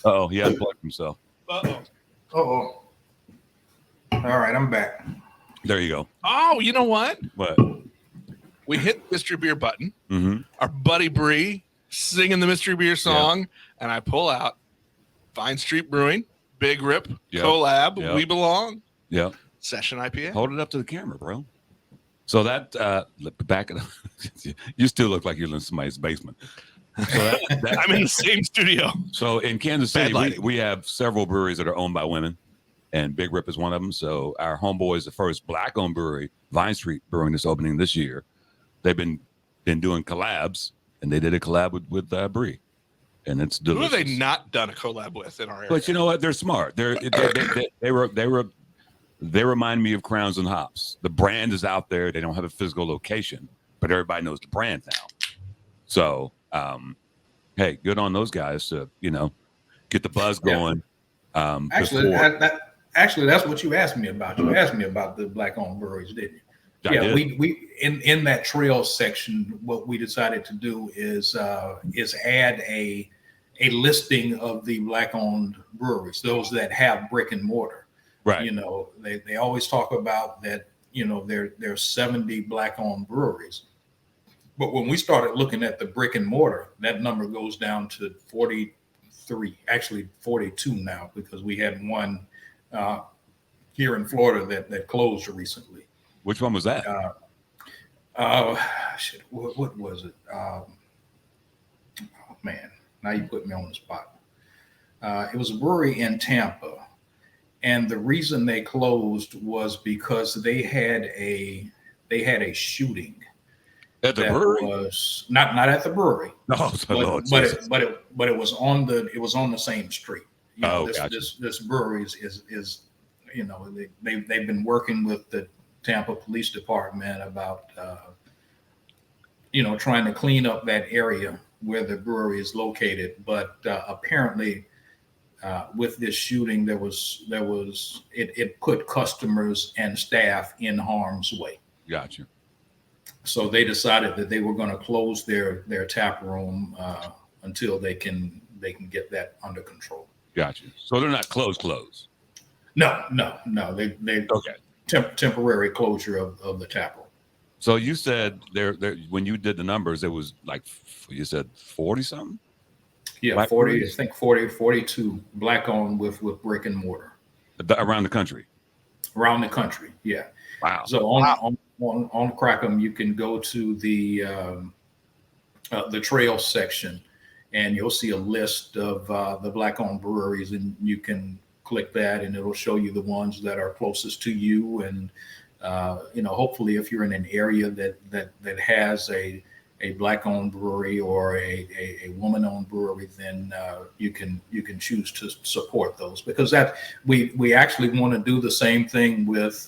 Oh, he unplugged himself. All right, I'm back. There you go. Oh, you know what? What? We hit mystery beer button. Mm-hmm. Our buddy Bree singing the mystery beer song, and I pull out Vine Street Brewing, Big Rip, collab, We Belong, Session IPA. Hold it up to the camera, bro. So that back it up. You still look like you're in somebody's basement. So I'm in the same studio. So in Kansas City, we have several breweries that are owned by women, and Big Rip is one of them. So our homeboy is the first black-owned brewery, Vine Street Brewing, that's opening this year. They've been doing collabs, and they did a collab with Brie, and it's delicious. Who have they not done a collab with in our area? But you know what? They're smart. They remind me of Crowns and Hops. The brand is out there. They don't have a physical location, but everybody knows the brand now. So, hey, good on those guys to get the buzz going. Actually, that's what you asked me about. You asked me about the black-owned breweries, didn't you? We in that trail section, what we decided to do is add a listing of the black-owned breweries, those that have brick and mortar. Right. They always talk about that. There's 70 black-owned breweries, but when we started looking at the brick and mortar, that number goes down to 43, actually 42 now, because we had one here in Florida that closed recently. Which one was that? What was it? Oh man, now you put me on the spot. It was a brewery in Tampa, and the reason they closed was because they had a shooting at the brewery. Was not at the brewery. No, but it was on the same street. Gotcha. This brewery is they've been working with the Tampa Police Department about trying to clean up that area where the brewery is located, but apparently with this shooting it put customers and staff in harm's way. Gotcha. So they decided that they were going to close their tap room until they can get that under control. Gotcha. So they're not closed. No. They okay. Temporary closure of the tap room. So you said there when you did the numbers, it was like you said 40 something. Yeah, black 40. breweries? I think 42 black owned with brick and mortar around the country. Around the country, yeah. Wow. So on Crackem, you can go to the trail section, and you'll see a list of the black owned breweries, and you can click that and it'll show you the ones that are closest to you. And hopefully if you're in an area that has a black owned brewery or a woman owned brewery, then you can choose to support those, because that we actually want to do the same thing with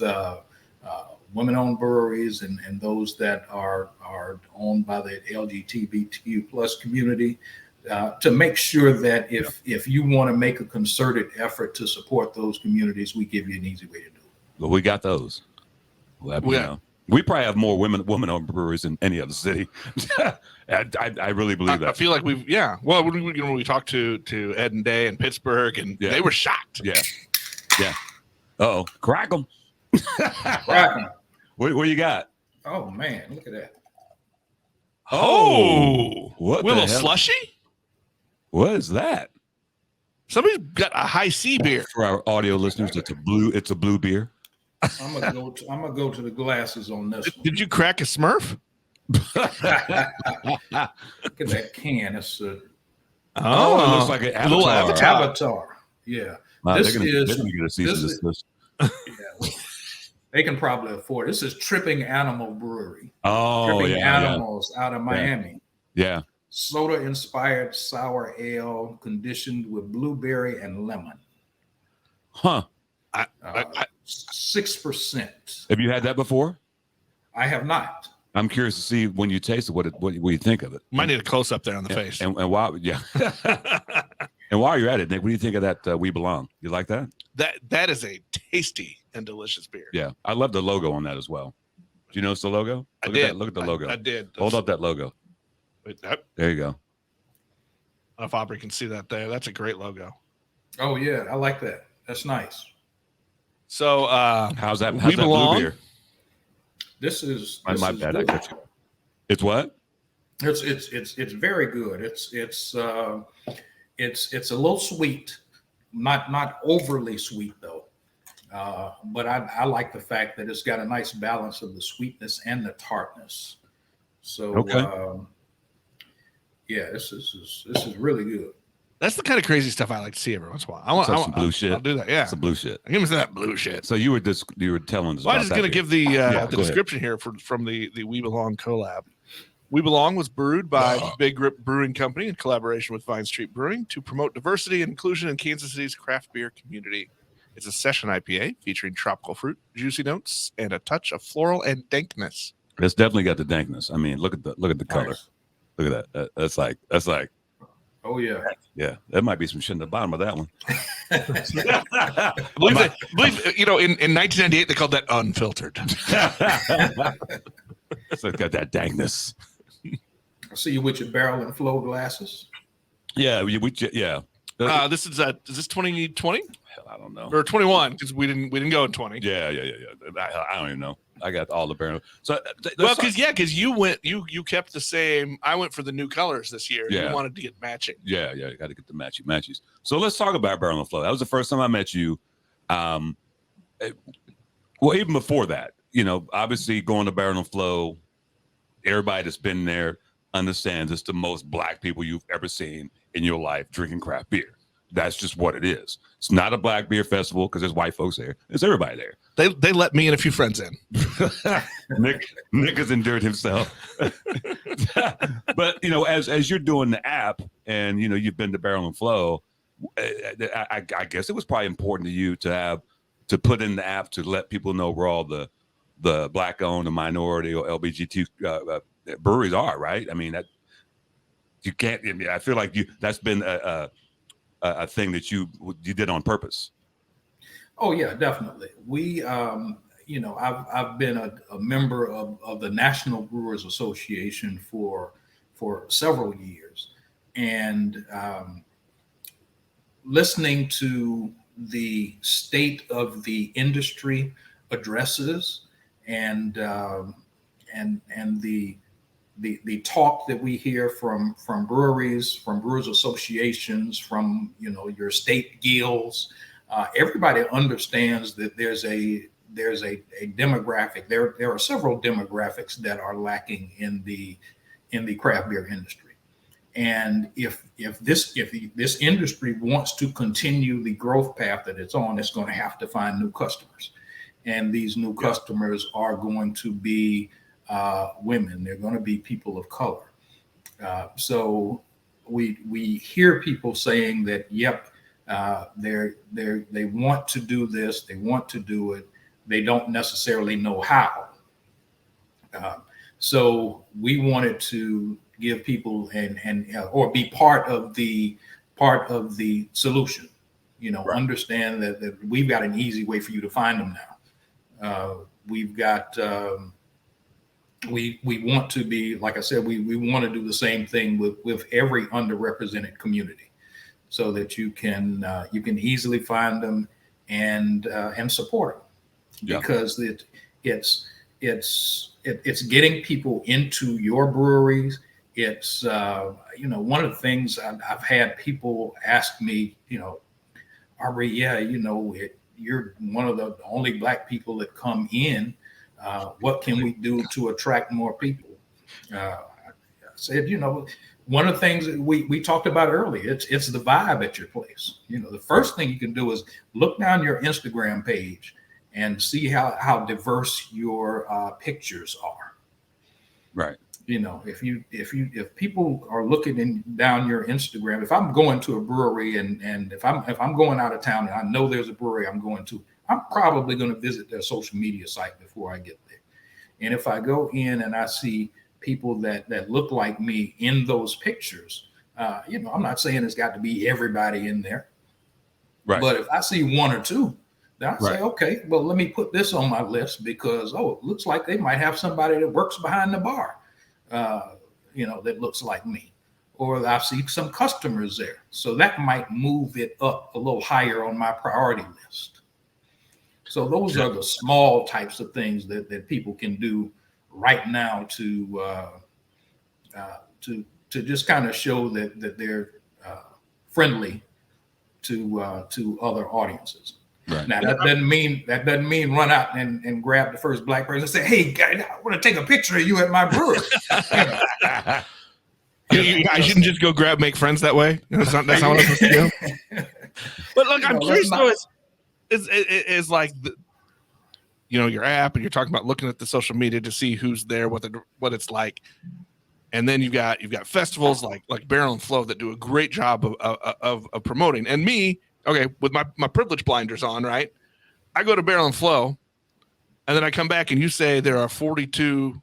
women owned breweries and those that are owned by the LGBTQ plus community. To make sure that if you want to make a concerted effort to support those communities, we give you an easy way to do it. Well, we got those. We probably have more women-owned breweries than any other city. I really believe that. I feel like Well, when we talked to Ed and Day in Pittsburgh, and they were shocked. Yeah. Uh-oh, Crackem. Crackem. What you got? Oh man, look at that. Oh, what a little hell? slushy? What is that? Somebody's got a high C beer. For our audio listeners, it's a blue beer. I'm gonna go to the glasses on this one. Did you crack a Smurf? Look at that can. It's it looks like an little Avatar. Yeah. Wow, This they're gonna is get a cease and desist. yeah, they can probably afford it. This is Tripping Animal Brewery. Oh, Tripping Animals out of Miami. Yeah. Soda-inspired sour ale conditioned with blueberry and lemon. Huh. 6%. Have you had that before? I have not. I'm curious to see when you taste it, what you think of it. Might need a close up there on the face. And why? Yeah. And while you're at it, Nick, what do you think of that? We Belong. You like that? That is a tasty and delicious beer. Yeah, I love the logo on that as well. Do you notice the logo? Look at the logo. I did. Hold up that logo. Wait, There you go. I don't know if Aubrey can see that there. That's a great logo. Oh yeah, I like that. That's nice. So how's that? We How's that Belong? blue beer? This is My is bad. good. I got you. It's what? It's very good. It's a little sweet, not overly sweet though. But I like the fact that it's got a nice balance of the sweetness and the tartness. So yeah, this is really good. that's the kind of crazy stuff I like to see every once in a while. I want Some blue shit. I'll do that. Yeah, Some blue shit. give me that blue shit. So you were telling us. Well, I'm about just that going to beer. give the go description here from the We Belong collab. We Belong was brewed by Big Rip Brewing Company in collaboration with Vine Street Brewing to promote diversity and inclusion in Kansas City's craft beer community. It's a session IPA featuring tropical fruit, juicy notes, and a touch of floral and dankness. It's definitely got the dankness. I mean, look at the color. Nice. Look at that. That's like. Oh yeah. Yeah, there might be some shit in the bottom of that one. I believe in 1998 they called that unfiltered. So it's got that dankness. I see you with your barrel and flow glasses. Yeah, This is this 2020 Hell, I don't know. or 21 because we didn't go in 20. Yeah. I don't even know. I got all the barrel. So because you kept the same. I went for the new colors this year. Yeah. You wanted to get matching. Yeah, got to get the matchies. So let's talk about Barrel and Flow. That was the first time I met you. Well, even before that, obviously going to Barrel and Flow, everybody that's been there understands it's the most black people you've ever seen in your life drinking craft beer. That's just what it is. It's not a black beer festival because there's white folks there. It's everybody there. They let me and a few friends in. Nick has endured himself. But as you're doing the app and you've been to Barrel and Flow, I guess it was probably important to you to put in the app to let people know where all the black owned, the minority or LGBTQ breweries are, right? I mean that you can't. I mean, I feel like that's been a thing that you did on purpose. Oh yeah, definitely. We, I've been a member of the National Brewers Association for several years, and listening to the state of the industry addresses and the talk that we hear from breweries, from brewers associations, from your state guilds. Everybody understands that there's a demographic. There are several demographics that are lacking in the craft beer industry, and if this industry wants to continue the growth path that it's on, it's going to have to find new customers, and these new customers are going to be women. They're going to be people of color. So we hear people saying that, yep. They want to do this. They want to do it. They don't necessarily know how. So we wanted to give people or be part of the solution. Right. Understand that we've got an easy way for you to find them now. We've got we want to be, like I said, we want to do the same thing with every underrepresented community, so that you can easily find them and support them, because it's getting people into your breweries. It's one of the things I've had people ask me, Aubrey, you're one of the only Black people that come in. What can we do to attract more people? I said, one of the things that we talked about earlier, it's the vibe at your place. The first thing you can do is look down your Instagram page and see how diverse your pictures are. Right. If people are looking down your Instagram, if I'm going to a brewery and if I'm going out of town and I know there's a brewery I'm going to, I'm probably going to visit their social media site before I get there. And if I go in and I see people that look like me in those pictures, I'm not saying it's got to be everybody in there, right? But if I see one or two, then I say, okay, well, let me put this on my list, because it looks like they might have somebody that works behind the bar, that looks like me, or I see some customers there, so that might move it up a little higher on my priority list. So those are the small types of things that people can do right now to just kind of show that they're friendly to other audiences. Right. Now that doesn't mean run out and grab the first Black person and say, "Hey, guys, I want to take a picture of you at my brewery." I shouldn't just go make friends that way. That's not what I'm supposed to do. But look, I'm curious though. It's like your app, and you're talking about looking at the social media to see who's there, what it's like, and then you've got festivals like Barrel and Flow that do a great job of promoting. And me, okay, with my privilege blinders on, right? I go to Barrel and Flow, and then I come back and you say there are 42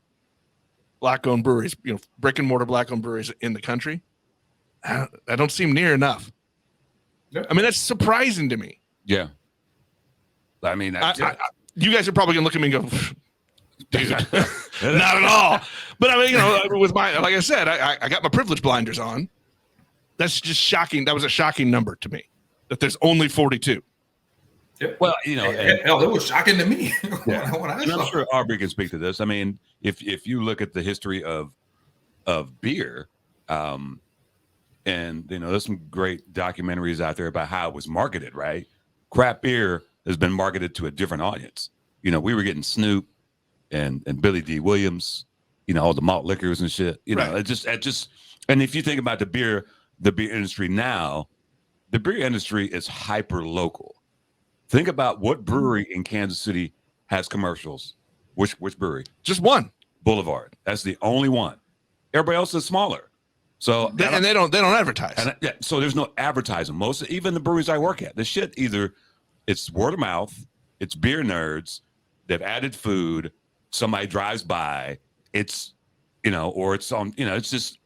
Black-owned breweries, brick and mortar Black-owned breweries in the country. I don't seem near enough. Yeah. I mean, that's surprising to me. Yeah. I mean, you guys are probably gonna look at me and go, dude, not at all. But I mean, with like I said, I got my privilege blinders on. That's just shocking. That was a shocking number to me, that there's only 42. Yeah. Well, it was shocking to me. Yeah. when I saw. I'm sure Aubrey can speak to this. I mean, if you look at the history of beer, and there's some great documentaries out there about how it was marketed, right? Craft beer has been marketed to a different audience. We were getting Snoop and Billy D. Williams, all the malt liquors and shit. It just, and if you think about the beer industry now, the beer industry is hyper local. Think about what brewery in Kansas City has commercials. Which brewery? Just one. Boulevard. That's the only one. Everybody else is smaller. So and they don't advertise. So there's no advertising. Even the breweries I work at, the shit either it's word of mouth, it's beer nerds, they've added food, somebody drives by, it's or it's on, it's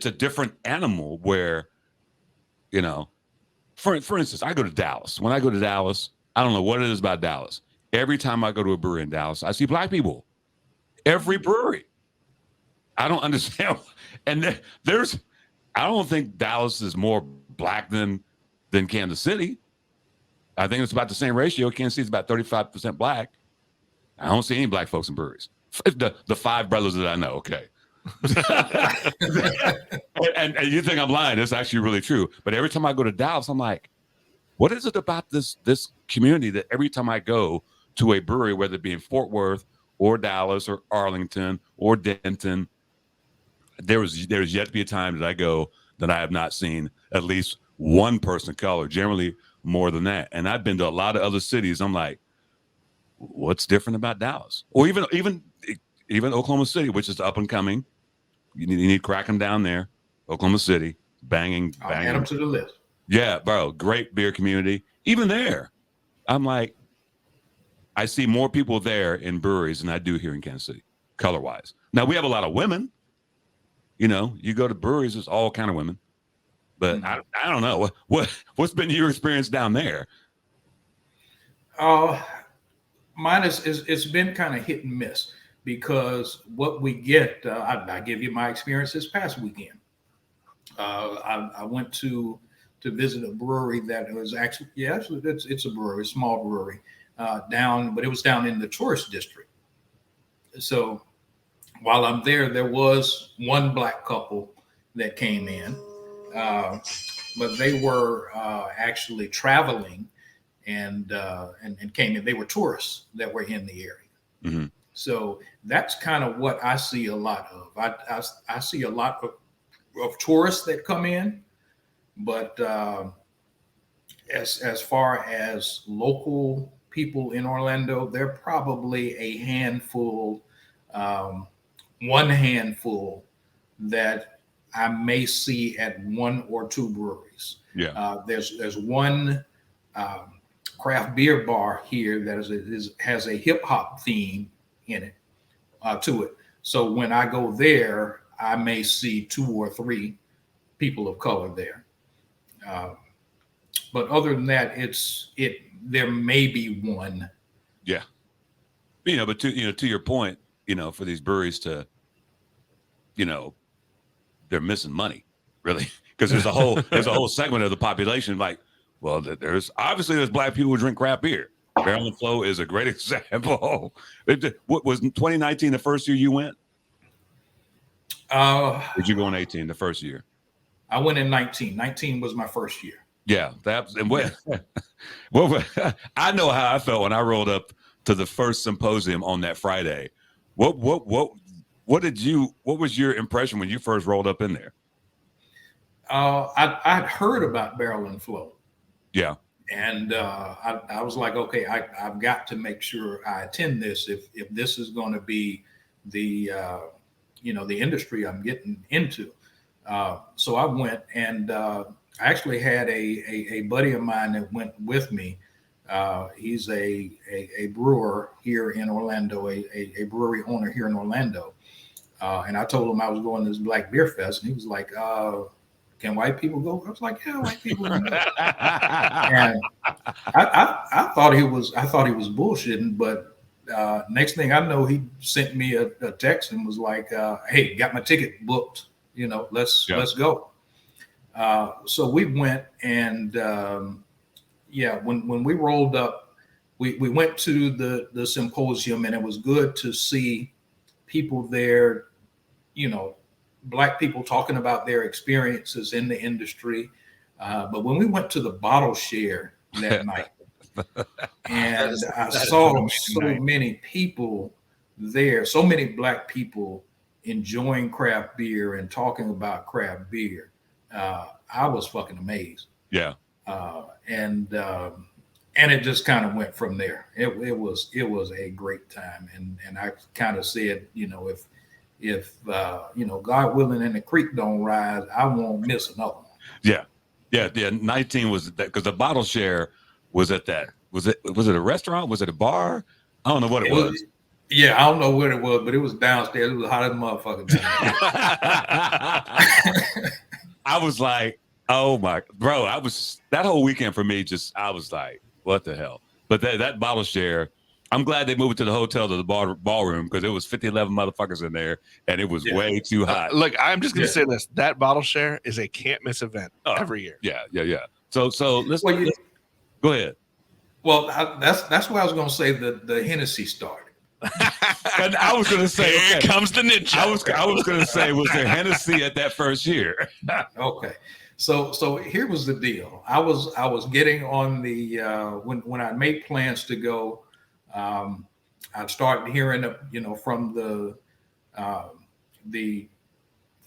a different animal where, for instance, I go to Dallas. When I go to Dallas, I don't know what it is about Dallas. Every time I go to a brewery in Dallas, I see Black people. Every brewery. I don't understand. And I don't think Dallas is more Black than Kansas City. I think it's about the same ratio. Kansas City is about 35% Black. I don't see any Black folks in breweries. The five brothers that I know, okay. and you think I'm lying. It's actually really true. But every time I go to Dallas, I'm like, what is it about this community that every time I go to a brewery, whether it be in Fort Worth or Dallas or Arlington or Denton, there's yet to be a time that I go that I have not seen at least one person of color, generally more than that. And I've been to a lot of other cities. I'm like, what's different about Dallas? Or even Oklahoma City, which is up and coming. You need Crackem down there. Oklahoma City, banging. Add them to the list. Yeah, bro, great beer community. Even there, I'm like, I see more people there in breweries than I do here in Kansas City, color-wise. Now, we have a lot of women. You go to breweries, there's all kind of women. But I don't know. What's been your experience down there? Mine is it's been kind of hit and miss. because what we get, I give you my experience this past weekend. I went to visit a brewery that was actually, it's a brewery, a small brewery but it was down in the tourist district. So while I'm there was one black couple that came in, but they were actually traveling and came in. They were tourists that were in the area. Mm-hmm. So that's kind of what I see a lot of. I see a lot of tourists that come in, but as far as local people in Orlando, they're probably a handful, one handful that I may see at one or two breweries. Yeah. There's one craft beer bar here that has a hip hop theme in it to it. So when I go there, I may see 2 or 3 people of color there. But other than that, there may be one. Yeah. But to your point, for these breweries to, they're missing money, really, because there's a whole segment of the population like, well, there's black people who drink craft beer. Barrel and Flow is a great example. What was 2019 the first year you went? Did you go in 18 the first year? I went in 19. 19 was my first year. Yeah, I know how I felt when I rolled up to the first symposium on that Friday. What was your impression when you first rolled up in there? I'd heard about Barrel and Flow. Yeah. And I was like, okay, I've got to make sure I attend this if this is going to be the the industry I'm getting into. So I went, and I actually had a buddy of mine that went with me. He's a brewer here in Orlando, a brewery owner here in Orlando. And I told him I was going to this Black Beer Fest, and he was like, can white people go? I was like, yeah, white people. And I thought he was bullshitting, but next thing I know, he sent me a text and was like, hey, got my ticket booked. Let's go. So we went, and when we rolled up, we went to the symposium, and it was good to see people there, Black people talking about their experiences in the industry. But when we went to the bottle share that night, and I saw so many people there, so many Black people enjoying craft beer and talking about craft beer, I was fucking amazed. Yeah. And it just kind of went from there. It was a great time, and I kind of said, if God willing and the creek don't rise, I won't miss another one. Yeah. 19 was that, because the bottle share was at that. Was it a restaurant? Was it a bar? I don't know what it was. Yeah, I don't know what it was, but it was downstairs. It was hot as a motherfucker. I was like, oh my, bro, that whole weekend for me, I was like, what the hell? But that bottle share, I'm glad they moved it to the hotel, to the ballroom, because it was 11 motherfuckers in there, and it was way too hot. Look, I'm just going to say this. That bottle share is a can't miss event every year. Yeah. So let's go ahead. Well, that's why I was going to say the Hennessy started. And I was going to say, here comes the Ninja. I was going to say, was there Hennessy at that first year? Okay. So here was the deal. I was getting on the when I made plans to go, I started hearing from the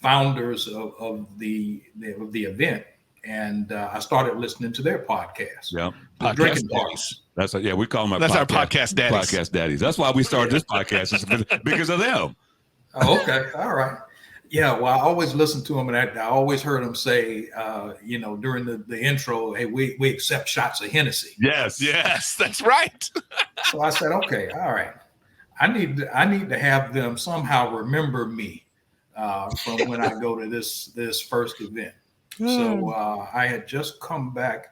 founders of the event, and I started listening to their podcast. Yeah, Podcast Daddies. We call them our podcast daddies. Podcast daddies. That's why we started this podcast, because of them. Oh, okay, all right. Yeah, well, I always listened to them, and I always heard them say, during the intro, hey, we accept shots of Hennessy. Yes, that's right. So I said, okay, all right. I need to have them somehow remember me from when I go to this first event. So I had just come back.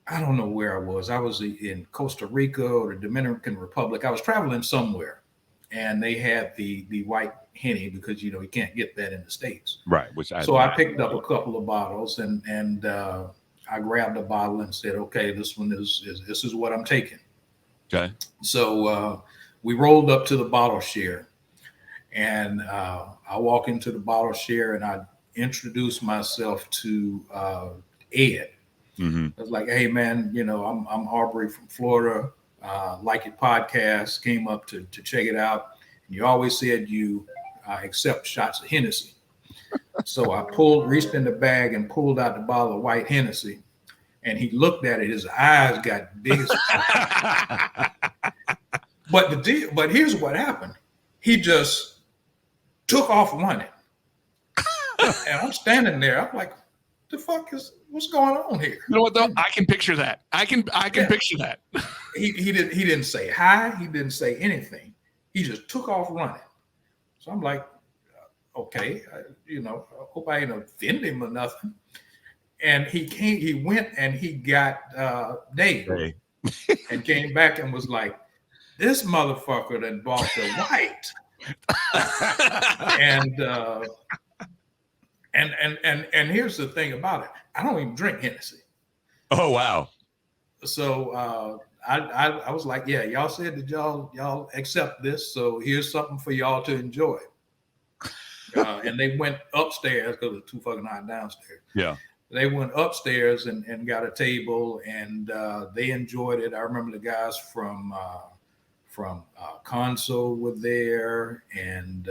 I don't know where I was. I was in Costa Rica or the Dominican Republic. I was traveling somewhere. and they had the white Henny because you can't get that in the States. Right. I picked up a couple of bottles and I grabbed a bottle and said, okay, this one this is what I'm taking. Okay. So we rolled up to the bottle share, and I walk into the bottle share and I introduced myself to Ed. Mm-hmm. I was like, hey man, I'm Aubrey from Florida. Like your podcast, came up to check it out. And you always said you accept shots of Hennessy. So I reached in the bag and pulled out the bottle of white Hennessy. And he looked at it. His eyes got big as But here's what happened. He just took off running. And I'm standing there. I'm like, what's going on here? You know what though? I can picture that. I can picture that. He didn't say hi. He didn't say anything. He just took off running. So I'm like, okay, I hope I ain't offend him or nothing. And he went and he got Dave and came back and was like, this motherfucker that bought the white. And here's the thing about it. I don't even drink Hennessy. Oh, wow. So I was like, yeah, y'all said that y'all accept this. So here's something for y'all to enjoy. And they went upstairs because it's too fucking hot downstairs. Yeah. They went upstairs and got a table and they enjoyed it. I remember the guys from Console were there and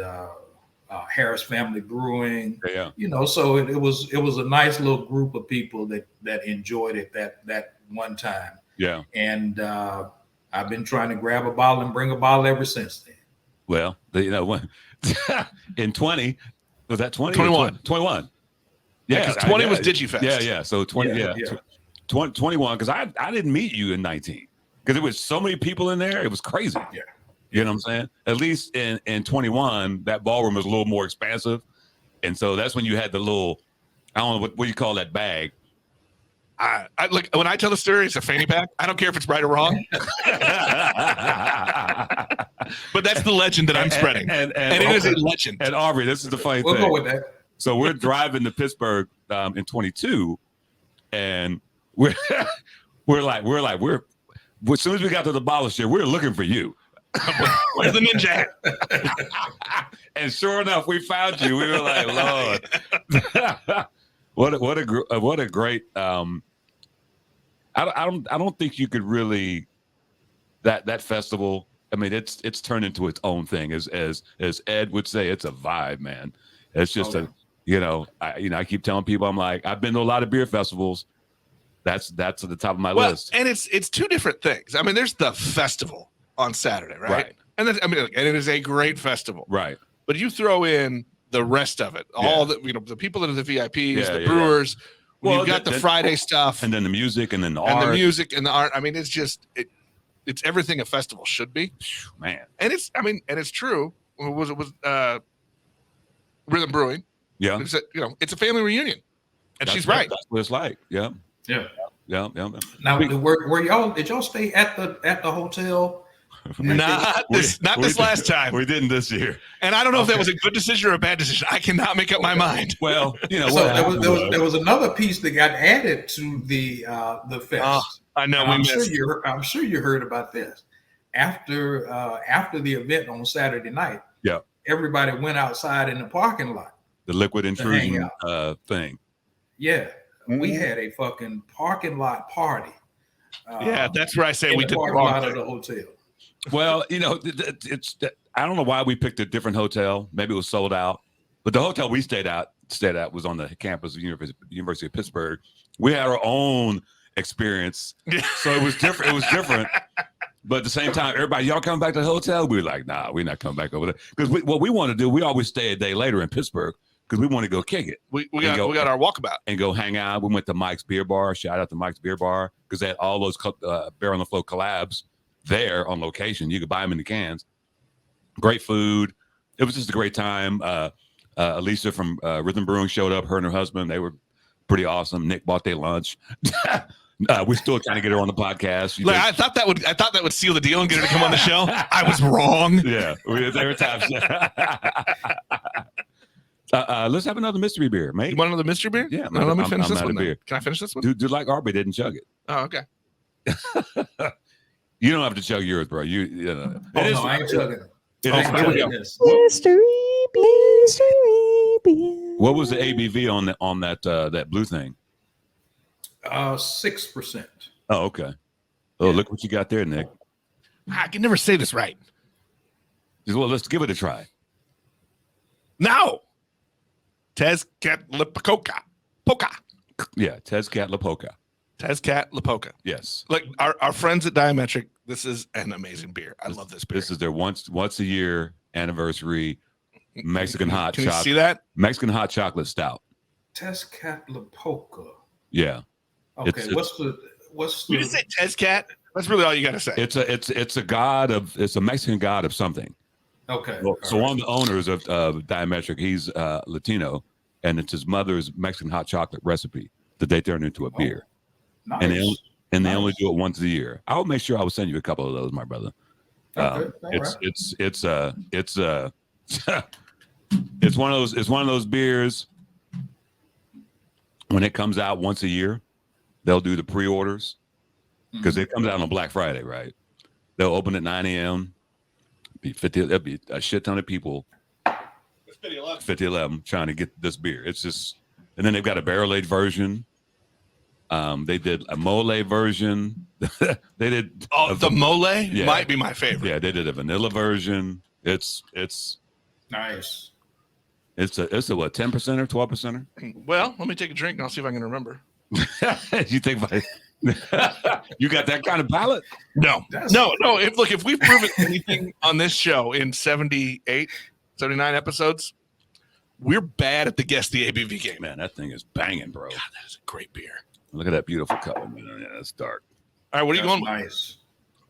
Harris Family Brewing. Yeah. So it was a nice little group of people that enjoyed it that one time. Yeah. And I've been trying to grab a bottle and bring a bottle ever since then. Well, when in 20, was that 20? 21. 21. Yeah, because 20 was DigiFest. Yeah. So 20, 21, because I didn't meet you in 19 because there was so many people in there. It was crazy. Yeah. You know what I'm saying? At least in 21, that ballroom was a little more expansive. And so that's when you had the little, I don't know, what you call that bag? I like when I tell the story, it's a fanny pack. I don't care if it's right or wrong. But that's the legend that I'm spreading. And it is a legend. And Aubrey, this is the funny thing. We'll go with that. So we're driving to Pittsburgh in 22, and we're as soon as we got to the bottle share, we're looking for you. Where's the ninja? And sure enough, we found you. We were like, Lord, what a great. I don't think you could really that festival. I mean, it's turned into its own thing. As Ed would say, it's a vibe, man. It's just I keep telling people, I'm like, I've been to a lot of beer festivals. That's at the top of my list. And it's two different things. I mean, there's the festival on Saturday, right? And and it is a great festival, right? But you throw in the rest of it, all the the people that are the VIPs, the brewers. Well, you've got the Friday stuff, and then the music, and then the art, and the music and the art. I mean, it's just it's everything a festival should be, man. And it's true. It was Rhythm Brewing. Yeah, it's a family reunion, and she's right. That's what it's like. Yeah. Now, were y'all? Did y'all stay at the hotel? Not this last time. We didn't this year. And I don't know if that was a good decision or a bad decision. I cannot make up my mind. Well, so there was another piece that got added to the fest. I know. I'm sure you heard about this. After the event on Saturday night, everybody went outside in the parking lot. The liquid intrusion thing. Yeah, we had a fucking parking lot party. That's where I say we did the parking wrong lot thing. of the hotel. Well, it's I don't know why we picked a different hotel. Maybe it was sold out. But the hotel we stayed at was on the campus of University of Pittsburgh. We had our own experience, so it was different. But at the same time, everybody, y'all coming back to the hotel? We were like, nah, we're not coming back over there because what we want to do, we always stay a day later in Pittsburgh because we want to go kick it. We got our walkabout and go hang out. We went to Mike's Beer Bar. Shout out to Mike's Beer Bar because they had all those Beer on the Flow collabs there on location. You could buy them in the cans. Great food. It was just a great time. Alicia from Rhythm Brewing showed up. Her and her husband. They were pretty awesome. Nick bought their lunch. We're still trying to get her on the podcast. Like, I thought that would seal the deal and get her to come on the show. I was wrong. Yeah, every time. Let's have another mystery beer, mate. You want another mystery beer? Yeah, no, let me finish this one. Beer. Can I finish this one? Dude, like Aubrey didn't chug it. Oh, okay. You don't have to chug yours, bro. You know. No, I ain't chugging it. Here we go. Mystery beer. What was the ABV on that blue thing? 6%. Oh, okay. Oh, look what you got there, Nick. I can never say this right. Well, let's give it a try. No. Tezcatlipoca. Poca. Yeah, Tezcatlipoca. Tezcatlipoca. Yes. Like our friends at Diametric, this is an amazing beer. I love this beer. This is their once a year anniversary Mexican hot chocolate. Can you see chocolate. that? Mexican hot chocolate stout. Tezcatlipoca. Yeah. Okay, what's the You just say Tezcat? That's really all you got to say. It's a Mexican god of something. Okay. So one of the owners of Diametric, he's Latino, and it's his mother's Mexican hot chocolate recipe that they turned into a beer. Nice. And they only do it once a year. I'll make sure I will send you a couple of those, my brother. Okay. It's one of those beers. When it comes out once a year, they'll do the pre-orders because it comes out on Black Friday, right? They'll open at 9 a.m. There'll be a shit ton of people. 50-11 trying to get this beer. It's just, and then they've got a barrel-aged version. They did a mole version. They did the mole might be my favorite. Yeah, they did a vanilla version. It's nice. It's a what, 10% or 12%? Well, let me take a drink and I'll see if I can remember. You think you got that kind of palate? No. If we've proven anything on this show in 78, 79 episodes, we're bad at the guess the ABV game. Man, that thing is banging, bro. God, that is a great beer. Look at that beautiful color, man. Yeah, it's dark. All right, what are you going with? Nice.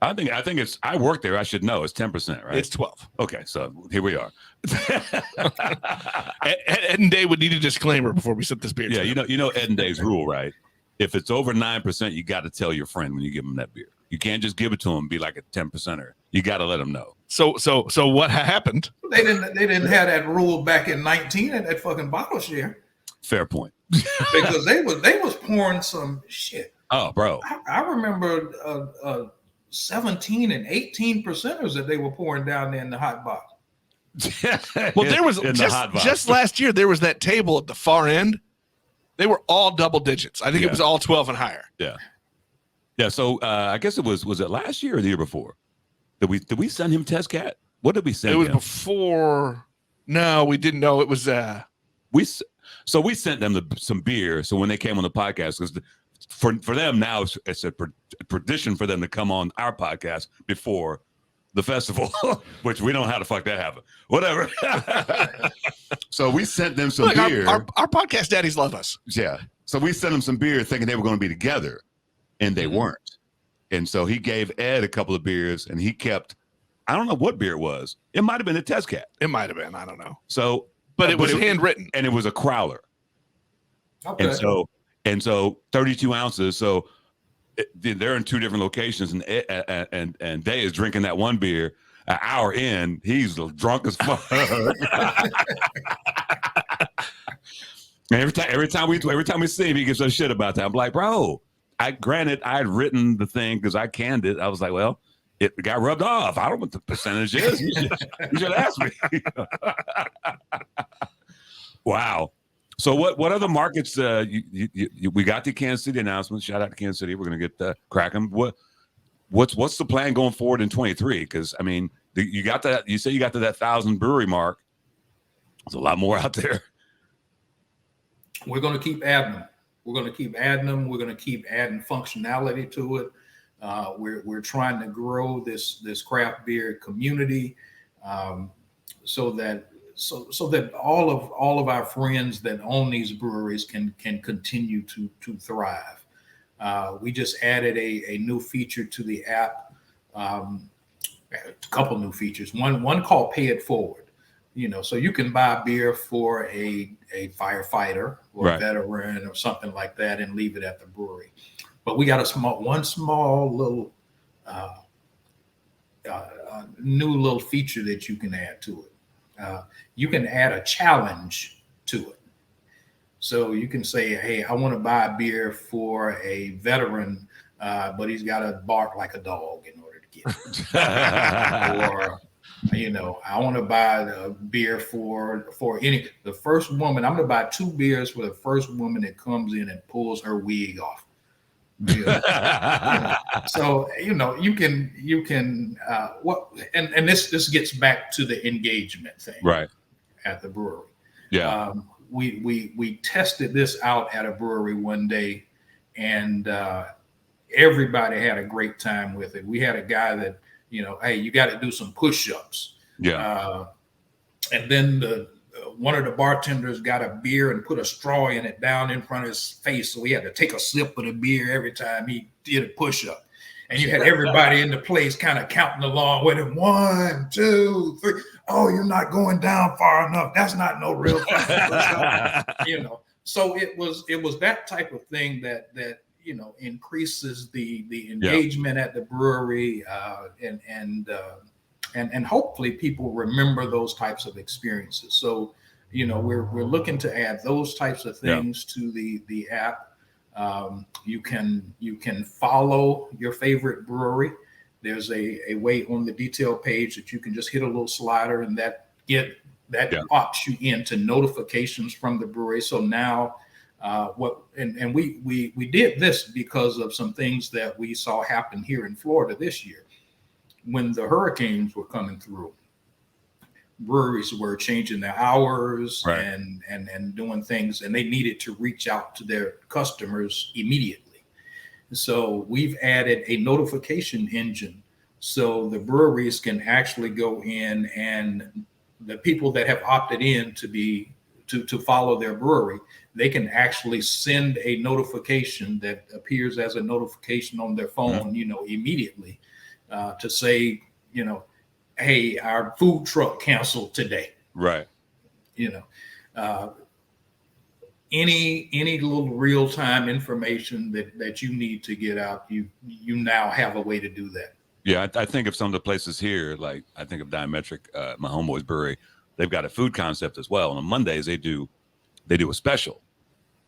I think it's. I work there. I should know. It's 10%, right? It's 12. Okay, so here we are. Ed and Dave would need a disclaimer before we set this beer. Yeah, you know Ed and Dave's rule, right? If it's over 9%, you got to tell your friend when you give them that beer. You can't just give it to them and be like a 10%er. You got to let them know. So what happened? They didn't have that rule back in 19 at that fucking bottle share. Fair point. Because they was pouring some shit. Oh, bro. I remember 17 and 18%ers that they were pouring down there in the hot box. Well, there was just last year, there was that table at the far end. They were all double digits. I think it was all 12 and higher. Yeah. Yeah. So I guess it was it last year or the year before? Did we send him Tezcat? What did we send him? It was before. No, we didn't know. It was we sent them some beer. So when they came on the podcast, because for them now it's a tradition for them to come on our podcast before the festival, which we don't know how the fuck that happened. Whatever. So we sent them some beer. Our podcast daddies love us. Yeah. So we sent them some beer thinking they were going to be together, and they weren't. And so he gave Ed a couple of beers, and he kept, I don't know what beer it was. It might have been a Tezcat. It might have been. I don't know. So, but it was handwritten, and it was a crowler. Okay. And so 32 ounces. So they're in two different locations, and Day is drinking that one beer. An hour in, he's drunk as fuck. And every time we see him, he gives us shit about that. I'm like, bro, I had written the thing because I canned it. I was like, well, it got rubbed off. I don't know what the percentage is. You should ask me. Wow. So what other markets? We got the Kansas City announcement. Shout out to Kansas City. We're gonna get Crackem. What's the plan going forward in 23? Because I mean, you got that. You say you got to that 1,000 brewery mark. There's a lot more out there. We're going to keep adding them. We're going to keep adding them. We're going to keep adding functionality to it. We're trying to grow this craft beer community, so that all of our friends that own these breweries can continue to thrive. We just added a new feature to the app, a couple new features. One called Pay It Forward. So you can buy beer for a firefighter or a veteran or something like that and leave it at the brewery. But we got one small little new little feature that you can add to it. You can add a challenge to it. So you can say, hey, I want to buy a beer for a veteran, but he's got to bark like a dog in order to get it. Or, I want to buy a beer for the first woman. I'm going to buy 2 beers for the first woman that comes in and pulls her wig off. So you can and this gets back to the engagement thing, right, at the brewery. Yeah. We tested this out at a brewery one day, and everybody had a great time with it. We had a guy that, hey, you got to do some push-ups. Yeah. And then one of the bartenders got a beer and put a straw in it down in front of his face, so he had to take a sip of the beer every time he did a push-up. And you had everybody in the place kind of counting along with him. 1, 2, 3. Oh, you're not going down far enough. That's not no real push-up. So it was that type of thing that increases the engagement at the brewery, and hopefully people remember those types of experiences. So we're looking to add those types of things to the app. You can follow your favorite brewery. There's a way on the detail page that you can just hit a little slider, and that pops you into notifications from the brewery. So now we did this because of some things that we saw happen here in Florida this year. When the hurricanes were coming through, breweries were changing their hours, right, and doing things, and they needed to reach out to their customers immediately. So we've added a notification engine so the breweries can actually go in, and the people that have opted in to follow their brewery, they can actually send a notification that appears as a notification on their phone, immediately, to say, hey, our food truck canceled today. Right. Any little real-time information that you need to get out, you now have a way to do that. Yeah, I think of some of the places here, like I think of Diametric, my homeboy's brewery. They've got a food concept as well. And on Mondays they do a special.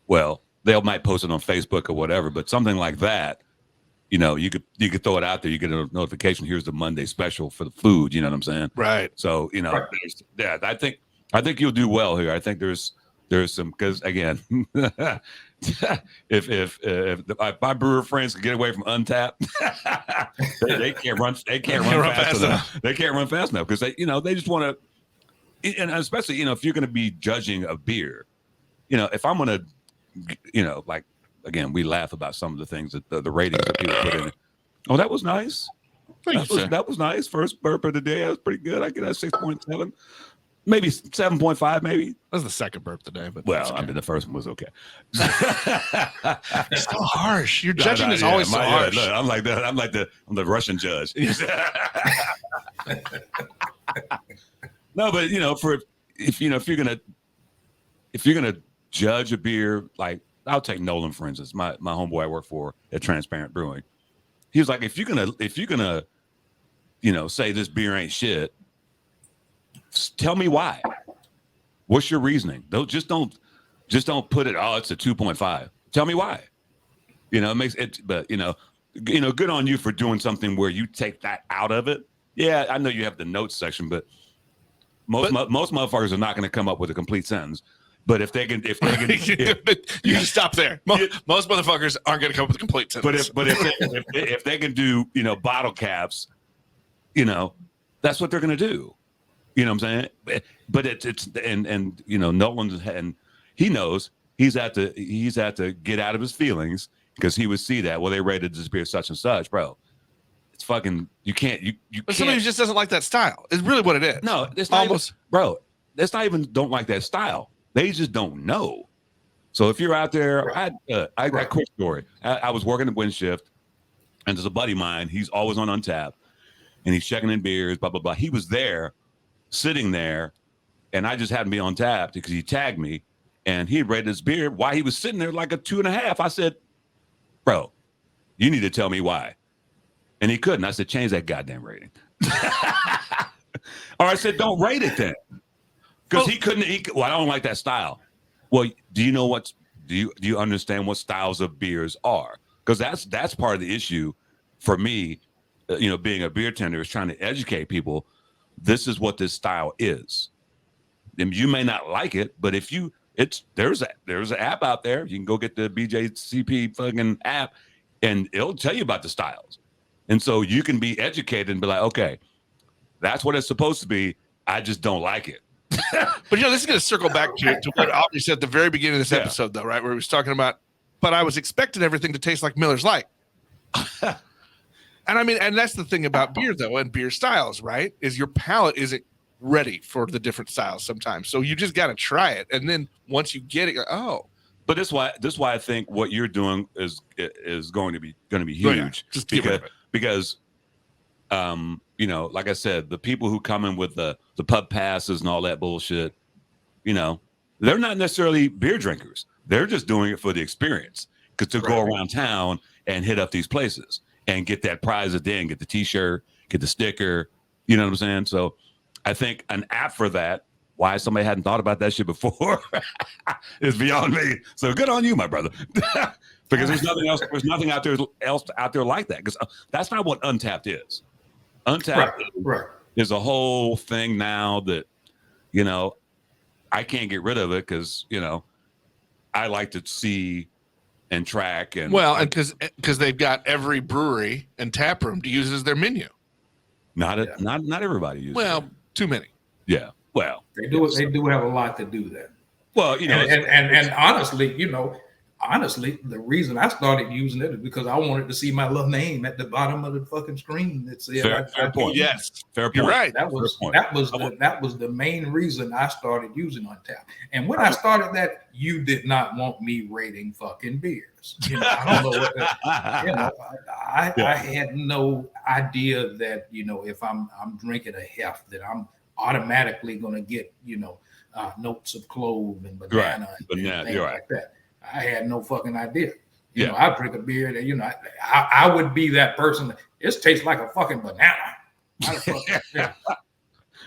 Well, they might post it on Facebook or whatever, but something like that, you could throw it out there. You get a notification. Here's the Monday special for the food. You know what I'm saying? Right. So right. I think you'll do well here. I think there's some, because again, if my brewer friends can get away from Untapped, they can't run fast enough. They can't run fast enough because they just want to, and especially if you're going to be judging a beer, if I'm going to, like. Again, we laugh about some of the things that the ratings that people put in. Oh, that was nice. That was nice. First burp of the day. That was pretty good. I get that 6.7, maybe 7.5, maybe. That was the second burp today, but well, I mean, the first one was okay. It's so harsh. Your judging is always so harsh. Look, I'm like that. I'm the Russian judge. No, but if you're gonna judge a beer, like. I'll take Nolan, for instance, my homeboy I work for at Transparent Brewing. He was like, if you're gonna, say this beer ain't shit, tell me why. What's your reasoning? Just don't put it. Oh, it's a 2.5. Tell me why. It makes it. But good on you for doing something where you take that out of it. Yeah, I know you have the notes section, but most motherfuckers are not going to come up with a complete sentence. But if they can, you can stop there. Most motherfuckers aren't going to come up with a complete sentence. But if they can do bottle caps, that's what they're going to do. You know what I'm saying? But it's Nolan's, and he knows he's had to get out of his feelings because he would see that they rated this beer such and such, bro. It's fucking you can't. But somebody who just doesn't like that style is really what it is. No, it's not almost, bro. That's not even don't like that style. They just don't know. So if you're out there, right. I got a quick story. I was working at Windshift, and there's a buddy of mine. He's always on Untapped, and he's checking in beers, blah, blah, blah. He was there, sitting there, and I just happened to be on Tap because he tagged me, and he rated his beer while he was sitting there like a 2.5. I said, bro, You need to tell me why. And he couldn't. I said, change that goddamn rating. Or I said, don't rate it then. Because he couldn't. Well, I don't like that style. Well, do you know what? Do you understand what styles of beers are? Because that's part of the issue for me. Being a beer tender is trying to educate people. This is what this style is. And you may not like it, but if there's an app out there. You can go get the BJCP fucking app, and it'll tell you about the styles. And so you can be educated and be like, okay, that's what it's supposed to be. I just don't like it. But this is going to circle back to what Aubrey said at the very beginning of this episode, though, right? Where he was talking about, but I was expecting everything to taste like Miller's Light. And I mean, and that's the thing about beer, though, and beer styles, right? Is your palate isn't ready for the different styles sometimes. So you just got to try it. And then once you get it, you're, oh. But this is why I think what you're doing is going to be huge. Just because like I said, the people who come in with the pub passes and all that bullshit, they're not necessarily beer drinkers. They're just doing it for the experience, because to go around town and hit up these places and get that prize a day and get the T-shirt, get the sticker. You know what I'm saying? So I think an app for that, why somebody hadn't thought about that shit before, is beyond me. So good on you, my brother. Because there's nothing else. There's nothing out there like that. Because that's not what Untapped is. Untapped is a whole thing now that, I can't get rid of it because, I like to see and track and because they've got every brewery and tap room to use as their menu. Not everybody uses. Well, it. too many. Yeah. Well, they do have a lot to do that. Well, and honestly, the reason I started using it is because I wanted to see my little name at the bottom of the fucking screen. That said, fair point. Yes, fair point. You're right. That was the main reason I started using Untapped. And when I started that, you did not want me rating fucking beers. I don't know what I had no idea that if I'm drinking a heft that I'm automatically going to get notes of clove and banana and things like that. I had no fucking idea. I drink a beer that, I would be that person. It tastes like a fucking banana. And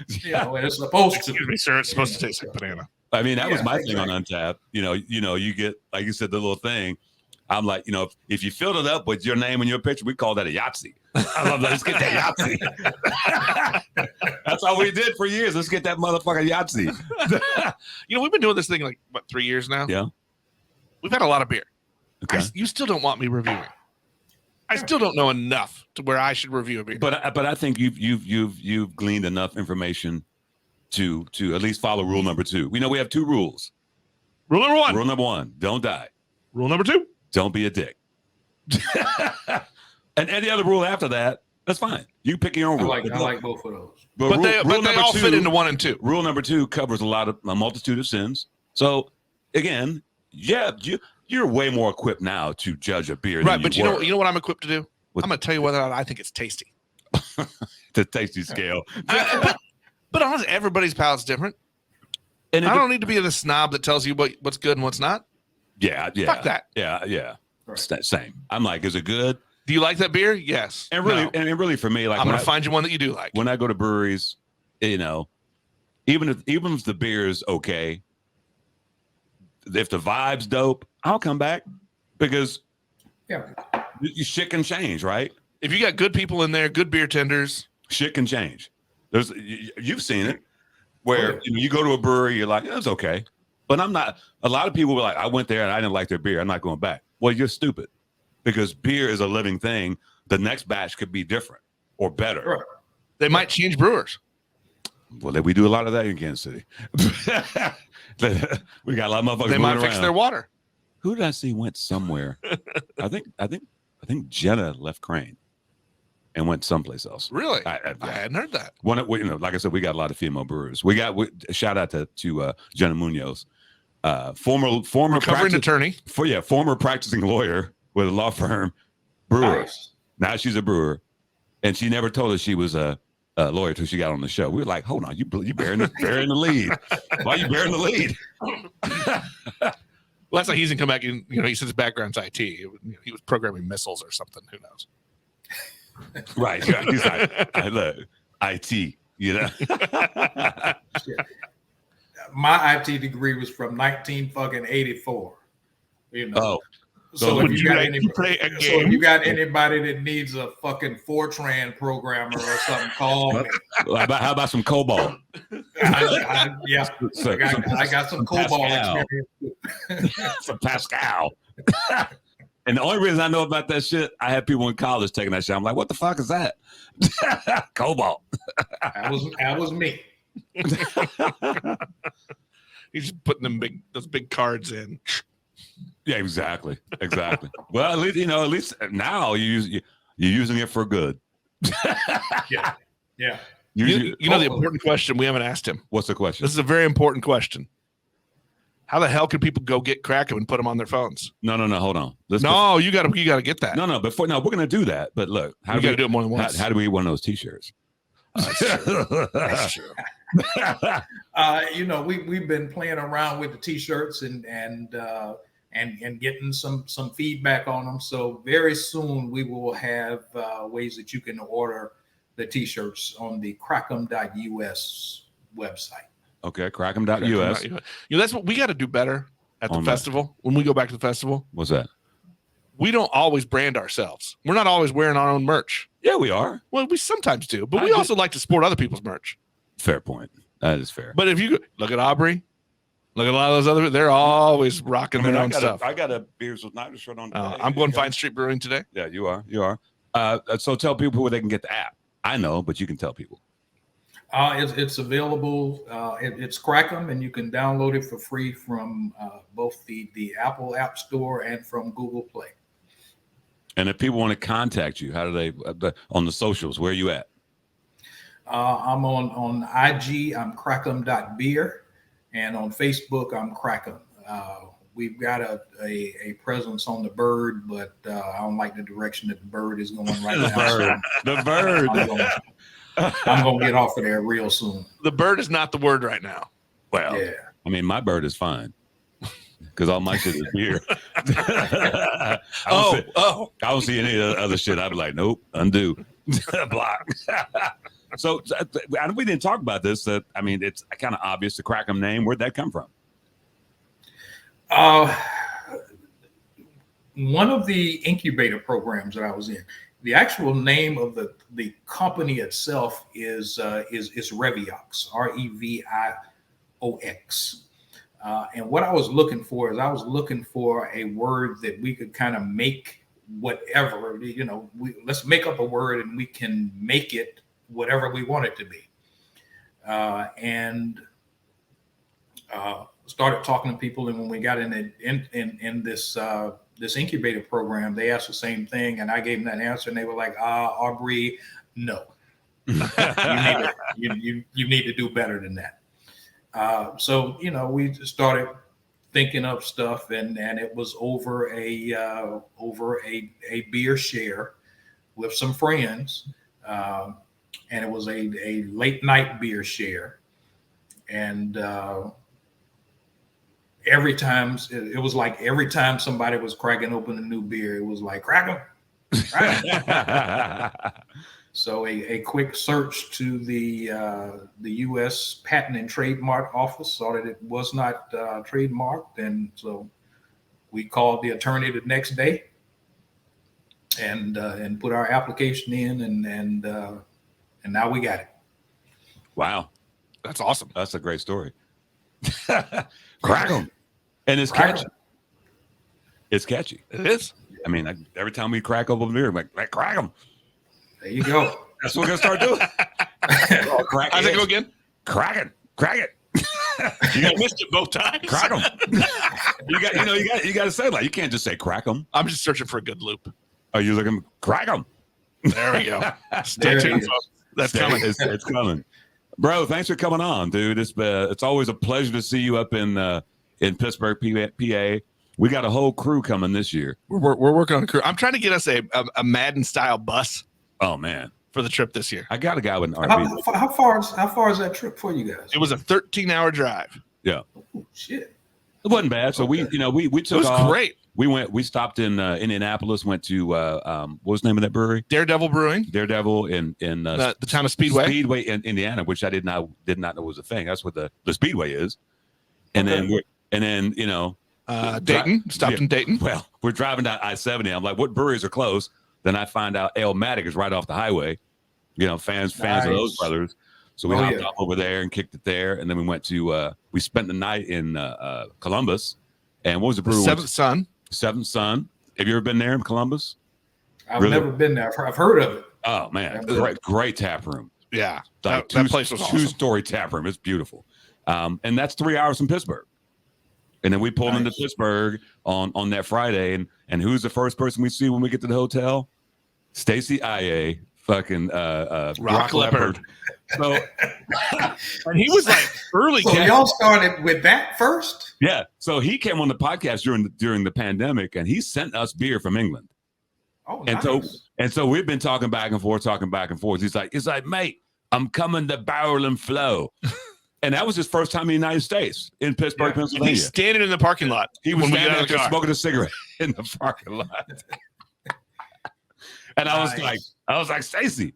it's supposed to. Excuse me, sir. It's supposed to taste like banana. I mean, that was my thing on Untapped. You get, like you said, the little thing. I'm like, if you filled it up with your name and your picture, we call that a Yahtzee. I love that. Let's get that Yahtzee. That's all we did for years. Let's get that motherfucking Yahtzee. We've been doing this thing like, 3 years now? Yeah. We've had a lot of beer. Okay. You still don't want me reviewing. I still don't know enough to where I should review a beer. But I think you've gleaned enough information to at least follow rule number 2. We have 2 rules. Rule number 1. Rule number 1, don't die. Rule number 2, don't be a dick. And any other rule after that, that's fine. You pick your own rule. I like both of those. But they all fit into 1 and 2. Rule number 2 covers a multitude of sins. So again, you're way more equipped now to judge a beer. Right, but you know what I'm equipped to do? I'm going to tell you whether or not I think it's tasty. The tasty scale. But honestly, everybody's palate's different. And I don't need to be the snob that tells you what's good and what's not. Yeah. Fuck that. Yeah. Right. Same. I'm like, is it good? Do you like that beer? Yes. And really for me, like I'm going to find you one that you do like. When I go to breweries, even if the beer is okay, if the vibe's dope, I'll come back because shit can change, right? If you got good people in there, good beer tenders, shit can change. You've seen it where you go to a brewery, you're like, it's okay. But I'm not. A lot of people were like, I went there and I didn't like their beer. I'm not going back. Well, you're stupid because beer is a living thing. The next batch could be different or better. Right. They might change brewers. Well, we do a lot of that in Kansas City. We got a lot of motherfuckers. They might fix around. Their water. Who did I see went somewhere? I think Jenna left Crane and went someplace else. Really? I hadn't heard that. Like I said, we got a lot of female brewers. Shout out to Jenna Munoz, former recovering attorney. Former practicing lawyer with a law firm, brewer. Nice. Now she's a brewer, and she never told us she was a lawyer till she got on the show. We were like, hold on, you bearing the lead. Why are you bearing the lead? Well, that's like he's gonna come back and he says his background's IT. He was programming missiles or something. Who knows? Right. He's like, look, IT. My IT degree was from 1984. Oh. So if you got anybody that needs a fucking Fortran programmer or something, call me. How about some COBOL? I got some COBOL experience. Some Pascal. And the only reason I know about that shit, I had people in college taking that shit. I'm like, what the fuck is that? COBOL. That was me. He's just putting those big cards in. Yeah, exactly. Well, at least now you're using it for good. Yeah. The important question we haven't asked him. What's the question? This is a very important question. How the hell can people go get Crackem and put them on their phones? No, hold on. You gotta get that. No, we're gonna do that. But look, how do we do it more than once? How do we get one of those T-shirts? That's true. We've been playing around with the T-shirts and getting some feedback on them. So very soon we will have ways that you can order the T-shirts on the crackem.us website. Okay, crackem.us. That's what we got to do better at the festival. When we go back to the festival, what's that? We don't always brand ourselves. We're not always wearing our own merch. Yeah, we are. Well, we sometimes do, but we also like to support other people's merch. Fair point. That is fair. But if you look at Aubrey, look at a lot of those other, they're always rocking their own stuff. I got a Beers with Nigel shirt on today. I'm going Vine Street Brewing today. Yeah, you are. So tell people where they can get the app. I know, but you can tell people. It's available. It's Crackem, and you can download it for free from both the Apple App Store and from Google Play. And if people want to contact you, how do they on the socials? Where are you at? I'm on IG. I'm crackem.bier, and on Facebook I'm Crackem. We've got a presence on the Bird, but I don't like the direction that the Bird is going right now. The Bird. I'm gonna get off of there real soon. The Bird is not the word right now. Well, yeah. I mean, my Bird is fine because all my shit is beer. I don't see any other shit. I'd be like, nope, undo, block. So we didn't talk about this. I mean, it's kind of obvious the Crackem name. Where'd that come from? One of the incubator programs that I was in. The actual name of the company itself is Reviox, Reviox. And what I was looking for a word that we could kind of make whatever, let's make up a word and we can make it whatever we want it to be. And started talking to people, and when we got in this incubator program, they asked the same thing, and I gave them that answer, and they were like, Aubrey, no, you need to do better than that. So we started thinking of stuff, and it was over a beer share with some friends, and it was a late night beer share, and every time somebody was cracking open a new beer, it was like Crackem. So a quick search to the U.S. Patent and Trademark Office saw that it was not trademarked, and so we called the attorney the next day and put our application in, and now we got it. Wow, that's awesome. That's a great story. Crackem, and it's catchy. It's catchy. It is. I mean, every time we crack open a beer, I'm like Crackem. There you go. That's what we're gonna start doing. How's it go again? Crack it. You missed it both times. Crackem. you got to say that. You can't just say Crackem. I'm just searching for a good loop. Are you looking Crackem? There we go. Stay tuned, folks. That's coming. It's coming, bro. Thanks for coming on, dude. It's always a pleasure to see you up in Pittsburgh, PA. We got a whole crew coming this year. We're working on a crew. I'm trying to get us a Madden style bus. Oh man, for the trip this year. I got a guy with an RV. How far is that trip for you guys? It was a 13-hour drive. Yeah. Oh, shit. It wasn't bad. So we It took was off. great. We stopped in Indianapolis, went to what was the name of that brewery? Daredevil Brewing, Daredevil in the town of Speedway. in Indiana, which I did not know was a thing. That's what the Speedway is. And then Dayton, stopped in Dayton. Well, we're driving down I-70. I'm like, what breweries are close? Then I find out Ale-Matic is right off the highway. Fans of those brothers. So we hopped off over there and kicked it there, and then we went to we spent the night in Columbus. And what was the brewery? Seventh Son. Seventh Son. Have you ever been there in Columbus? I've never been there. I've heard of it. Oh man, great tap room. Yeah, like that place was awesome. 2-story tap room. It's beautiful. And that's 3 hours from Pittsburgh. And then we pulled into Pittsburgh on that Friday, and who's the first person we see when we get to the hotel? Stacy Ia, fucking Rock Leopard. So, and he was like early. So y'all started with that first? Yeah. So he came on the podcast during the pandemic, and he sent us beer from England. Oh, and nice. so we've been talking back and forth. He's like, mate, I'm coming to Barrel and Flow. And that was his first time in the United States, in Pittsburgh, Pennsylvania. He's standing in the parking lot. He was standing out there smoking a cigarette in the parking lot. And I was like, Stacy.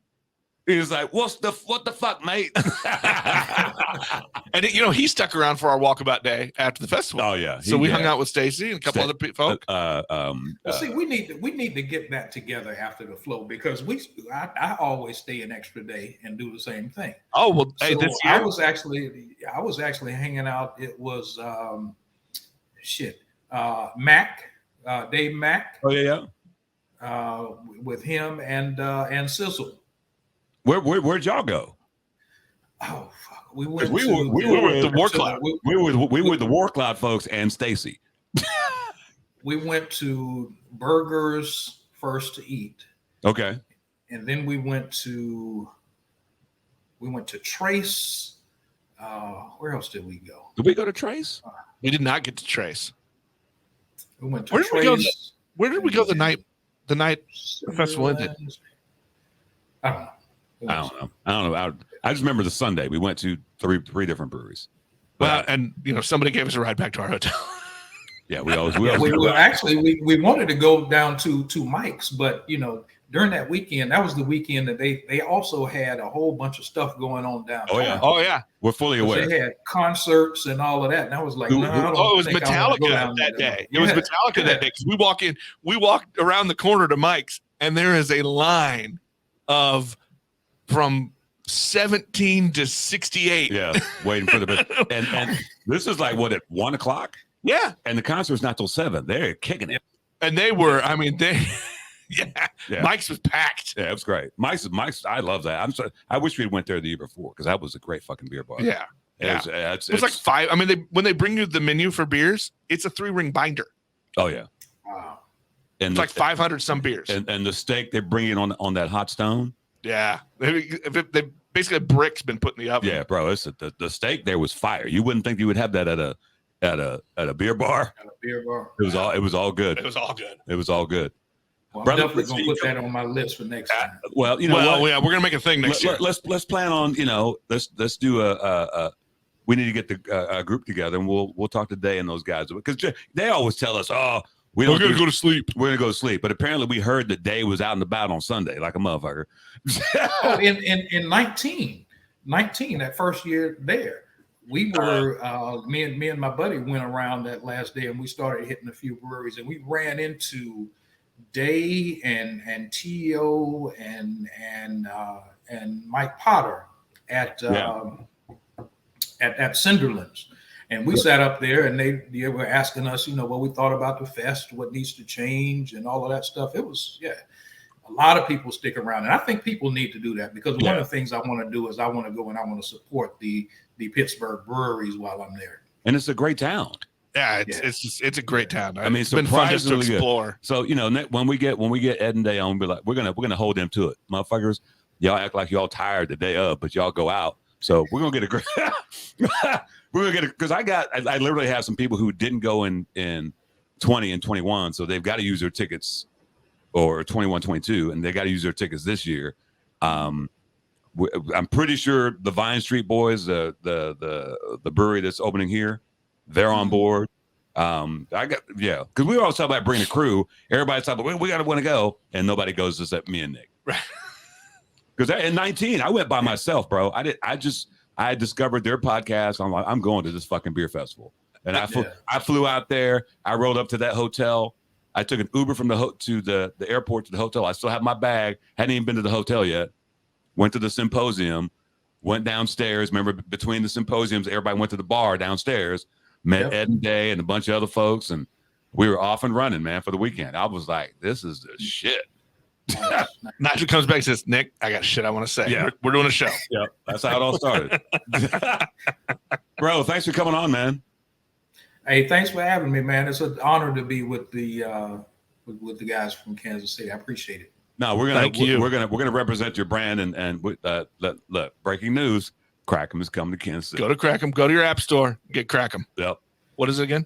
He was like, what the fuck, mate? And he stuck around for our walkabout day after the festival. Oh yeah. So we hung out with Stacy and a couple other folk. See, we need to get that together after the flow, because I always stay an extra day and do the same thing. Oh well, so hey, this year I was actually hanging out. It was Mac, Dave Mac. Oh yeah. With him and Sizzle. Where'd y'all go? Oh fuck! We were with the War Cloud. We were with the War Cloud folks and Stacy. We went to Burgers First to Eat. Okay. And then we went to Trace. Where else did we go? Did we go to Trace? We did not get to Trace. We went to Where Trace. Where did we go the night the festival ended? I don't know. I don't know. I just remember the Sunday we went to three different breweries. Well, and somebody gave us a ride back to our hotel. Yeah, we wanted to go down to Mike's, but during that weekend, that was the weekend that they also had a whole bunch of stuff going on downtown. Oh yeah, we're fully aware. They had concerts and all of that, and I was like, it was Metallica that day. It was Metallica that day, because we walked around the corner to Mike's, and there is a line of from 17 to 68. Yeah, waiting for the and this is like what, at 1 o'clock? Yeah, and the concert's not till 7. They're kicking it, and they were. I mean, yeah. Mike's was packed. Yeah, it was great. Mike's. I love that. I wish we went there the year before, because that was a great fucking beer bar. Yeah, it was like 5. I mean, when they bring you the menu for beers, it's a 3-ring binder. Oh yeah. Wow. And it's like 500 some beers. And the steak they bring in on that hot stone. Yeah, they basically bricks been put in the oven. Yeah, bro, it's the steak there was fire. You wouldn't think you would have that at a beer bar. At a beer bar. It was all good. It was all good. It was all good. Well, I'm definitely gonna put that on my list for next time. Well, yeah, we're gonna make a thing next year. Let's plan on let's do we need to get the group together, and we'll talk to Day and those guys, because they always tell us, we're gonna go to sleep. We're gonna go to sleep, but apparently we heard that Day was out and about on Sunday like a motherfucker. In 19, that first year there, we were me and my buddy went around that last day, and we started hitting a few breweries, and we ran into Day and T.O. and Mike Potter at Cinderlands. And we sat up there, and they were asking us, what we thought about the fest, what needs to change, and all of that stuff. It was, a lot of people stick around, and I think people need to do that, because one of the things I want to do is I want to go and I want to support the Pittsburgh breweries while I'm there. And it's a great town. Yeah, it's a great town. I mean, it's been fun just to explore. Good. So when we get Ed and Day on, we'll be like, we're gonna hold them to it, motherfuckers. Y'all act like y'all tired the day of, but y'all go out. So we're gonna get a great. We're gonna get because I literally have some people who didn't go in 20 and 21, so they've got to use their tickets, or 21, 22, and they got to use their tickets this year. I'm pretty sure the Vine Street boys, the brewery that's opening here, they're on board. because we were always talking about bringing a crew. Everybody's talking about we got to want to go, and nobody goes except me and Nick. Right. Because in 19, I went by myself, bro. I had discovered their podcast. I'm like, I'm going to this fucking beer festival, and I flew out there. I rolled up to that hotel. I took an Uber from the airport to the hotel. I still have my bag. Hadn't even been to the hotel yet. Went to the symposium. Went downstairs. Remember, between the symposiums, everybody went to the bar downstairs. Met Ed and Day and a bunch of other folks, and we were off and running, man, for the weekend. I was like, this is the shit. Nigel comes back and says, Nick, I got shit I want to say. Yeah. We're doing a show. Yep, that's how it all started. Bro, thanks for coming on, man. Hey, thanks for having me, man. It's an honor to be with the guys from Kansas City. I appreciate it. No, we're gonna represent your brand and look, breaking news, Crackem is coming to Kansas City. Go to Crackem. Go to your app store. Get Crackem. Yep. What is it again?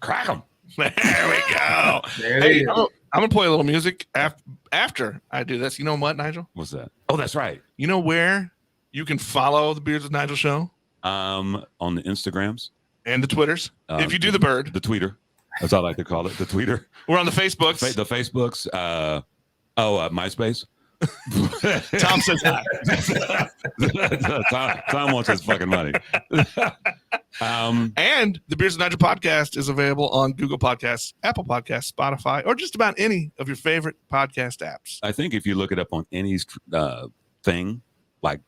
Crackem. There we go. Hey, I'm gonna play a little music after I do this. You know what, Nigel? What's that? Oh, that's right. You know where you can follow the Beers with Nigel show? On the Instagrams and the Twitters. If you do the bird, the tweeter. That's all I like to call it. The tweeter. We're on the Facebooks. The Facebooks. MySpace. Tom says hi. Tom wants his fucking money. And the Beers with Nigel podcast is available on Google Podcasts, Apple Podcasts, Spotify, or just about any of your favorite podcast apps. I think if you look it up on any thing, like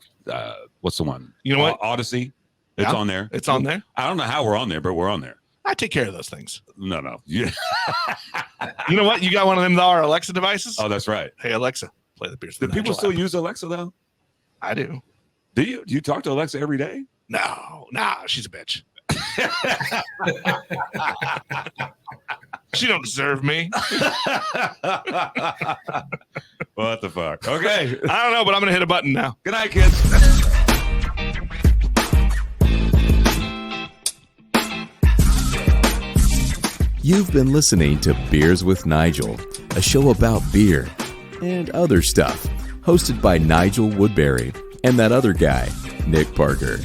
what's the one? You know what? Odyssey. It's on there. It's on there. I don't know how we're on there, but we're on there. I take care of those things. No. Yeah. You know what? You got one of them our Alexa devices? Oh, that's right. Hey, Alexa, play the Beers. Do people still use Alexa, though? I do. Do you? Do you talk to Alexa every day? No, she's a bitch. She don't deserve me. What the fuck? Okay. I don't know, but I'm going to hit a button now. Good night, kids. You've been listening to Beers with Nigel, a show about beer and other stuff, hosted by Nigel Woodbury and that other guy, Nick Parker.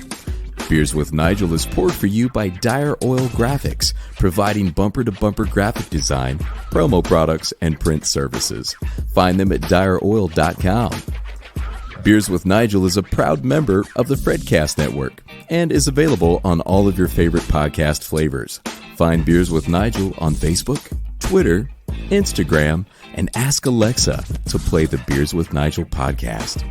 Beers with Nigel is poured for you by Dire Oil Graphics, providing bumper-to-bumper graphic design, promo products, and print services. Find them at direoil.com. Beers with Nigel is a proud member of the Fredcast Network and is available on all of your favorite podcast flavors. Find Beers with Nigel on Facebook, Twitter, Instagram, and ask Alexa to play the Beers with Nigel podcast.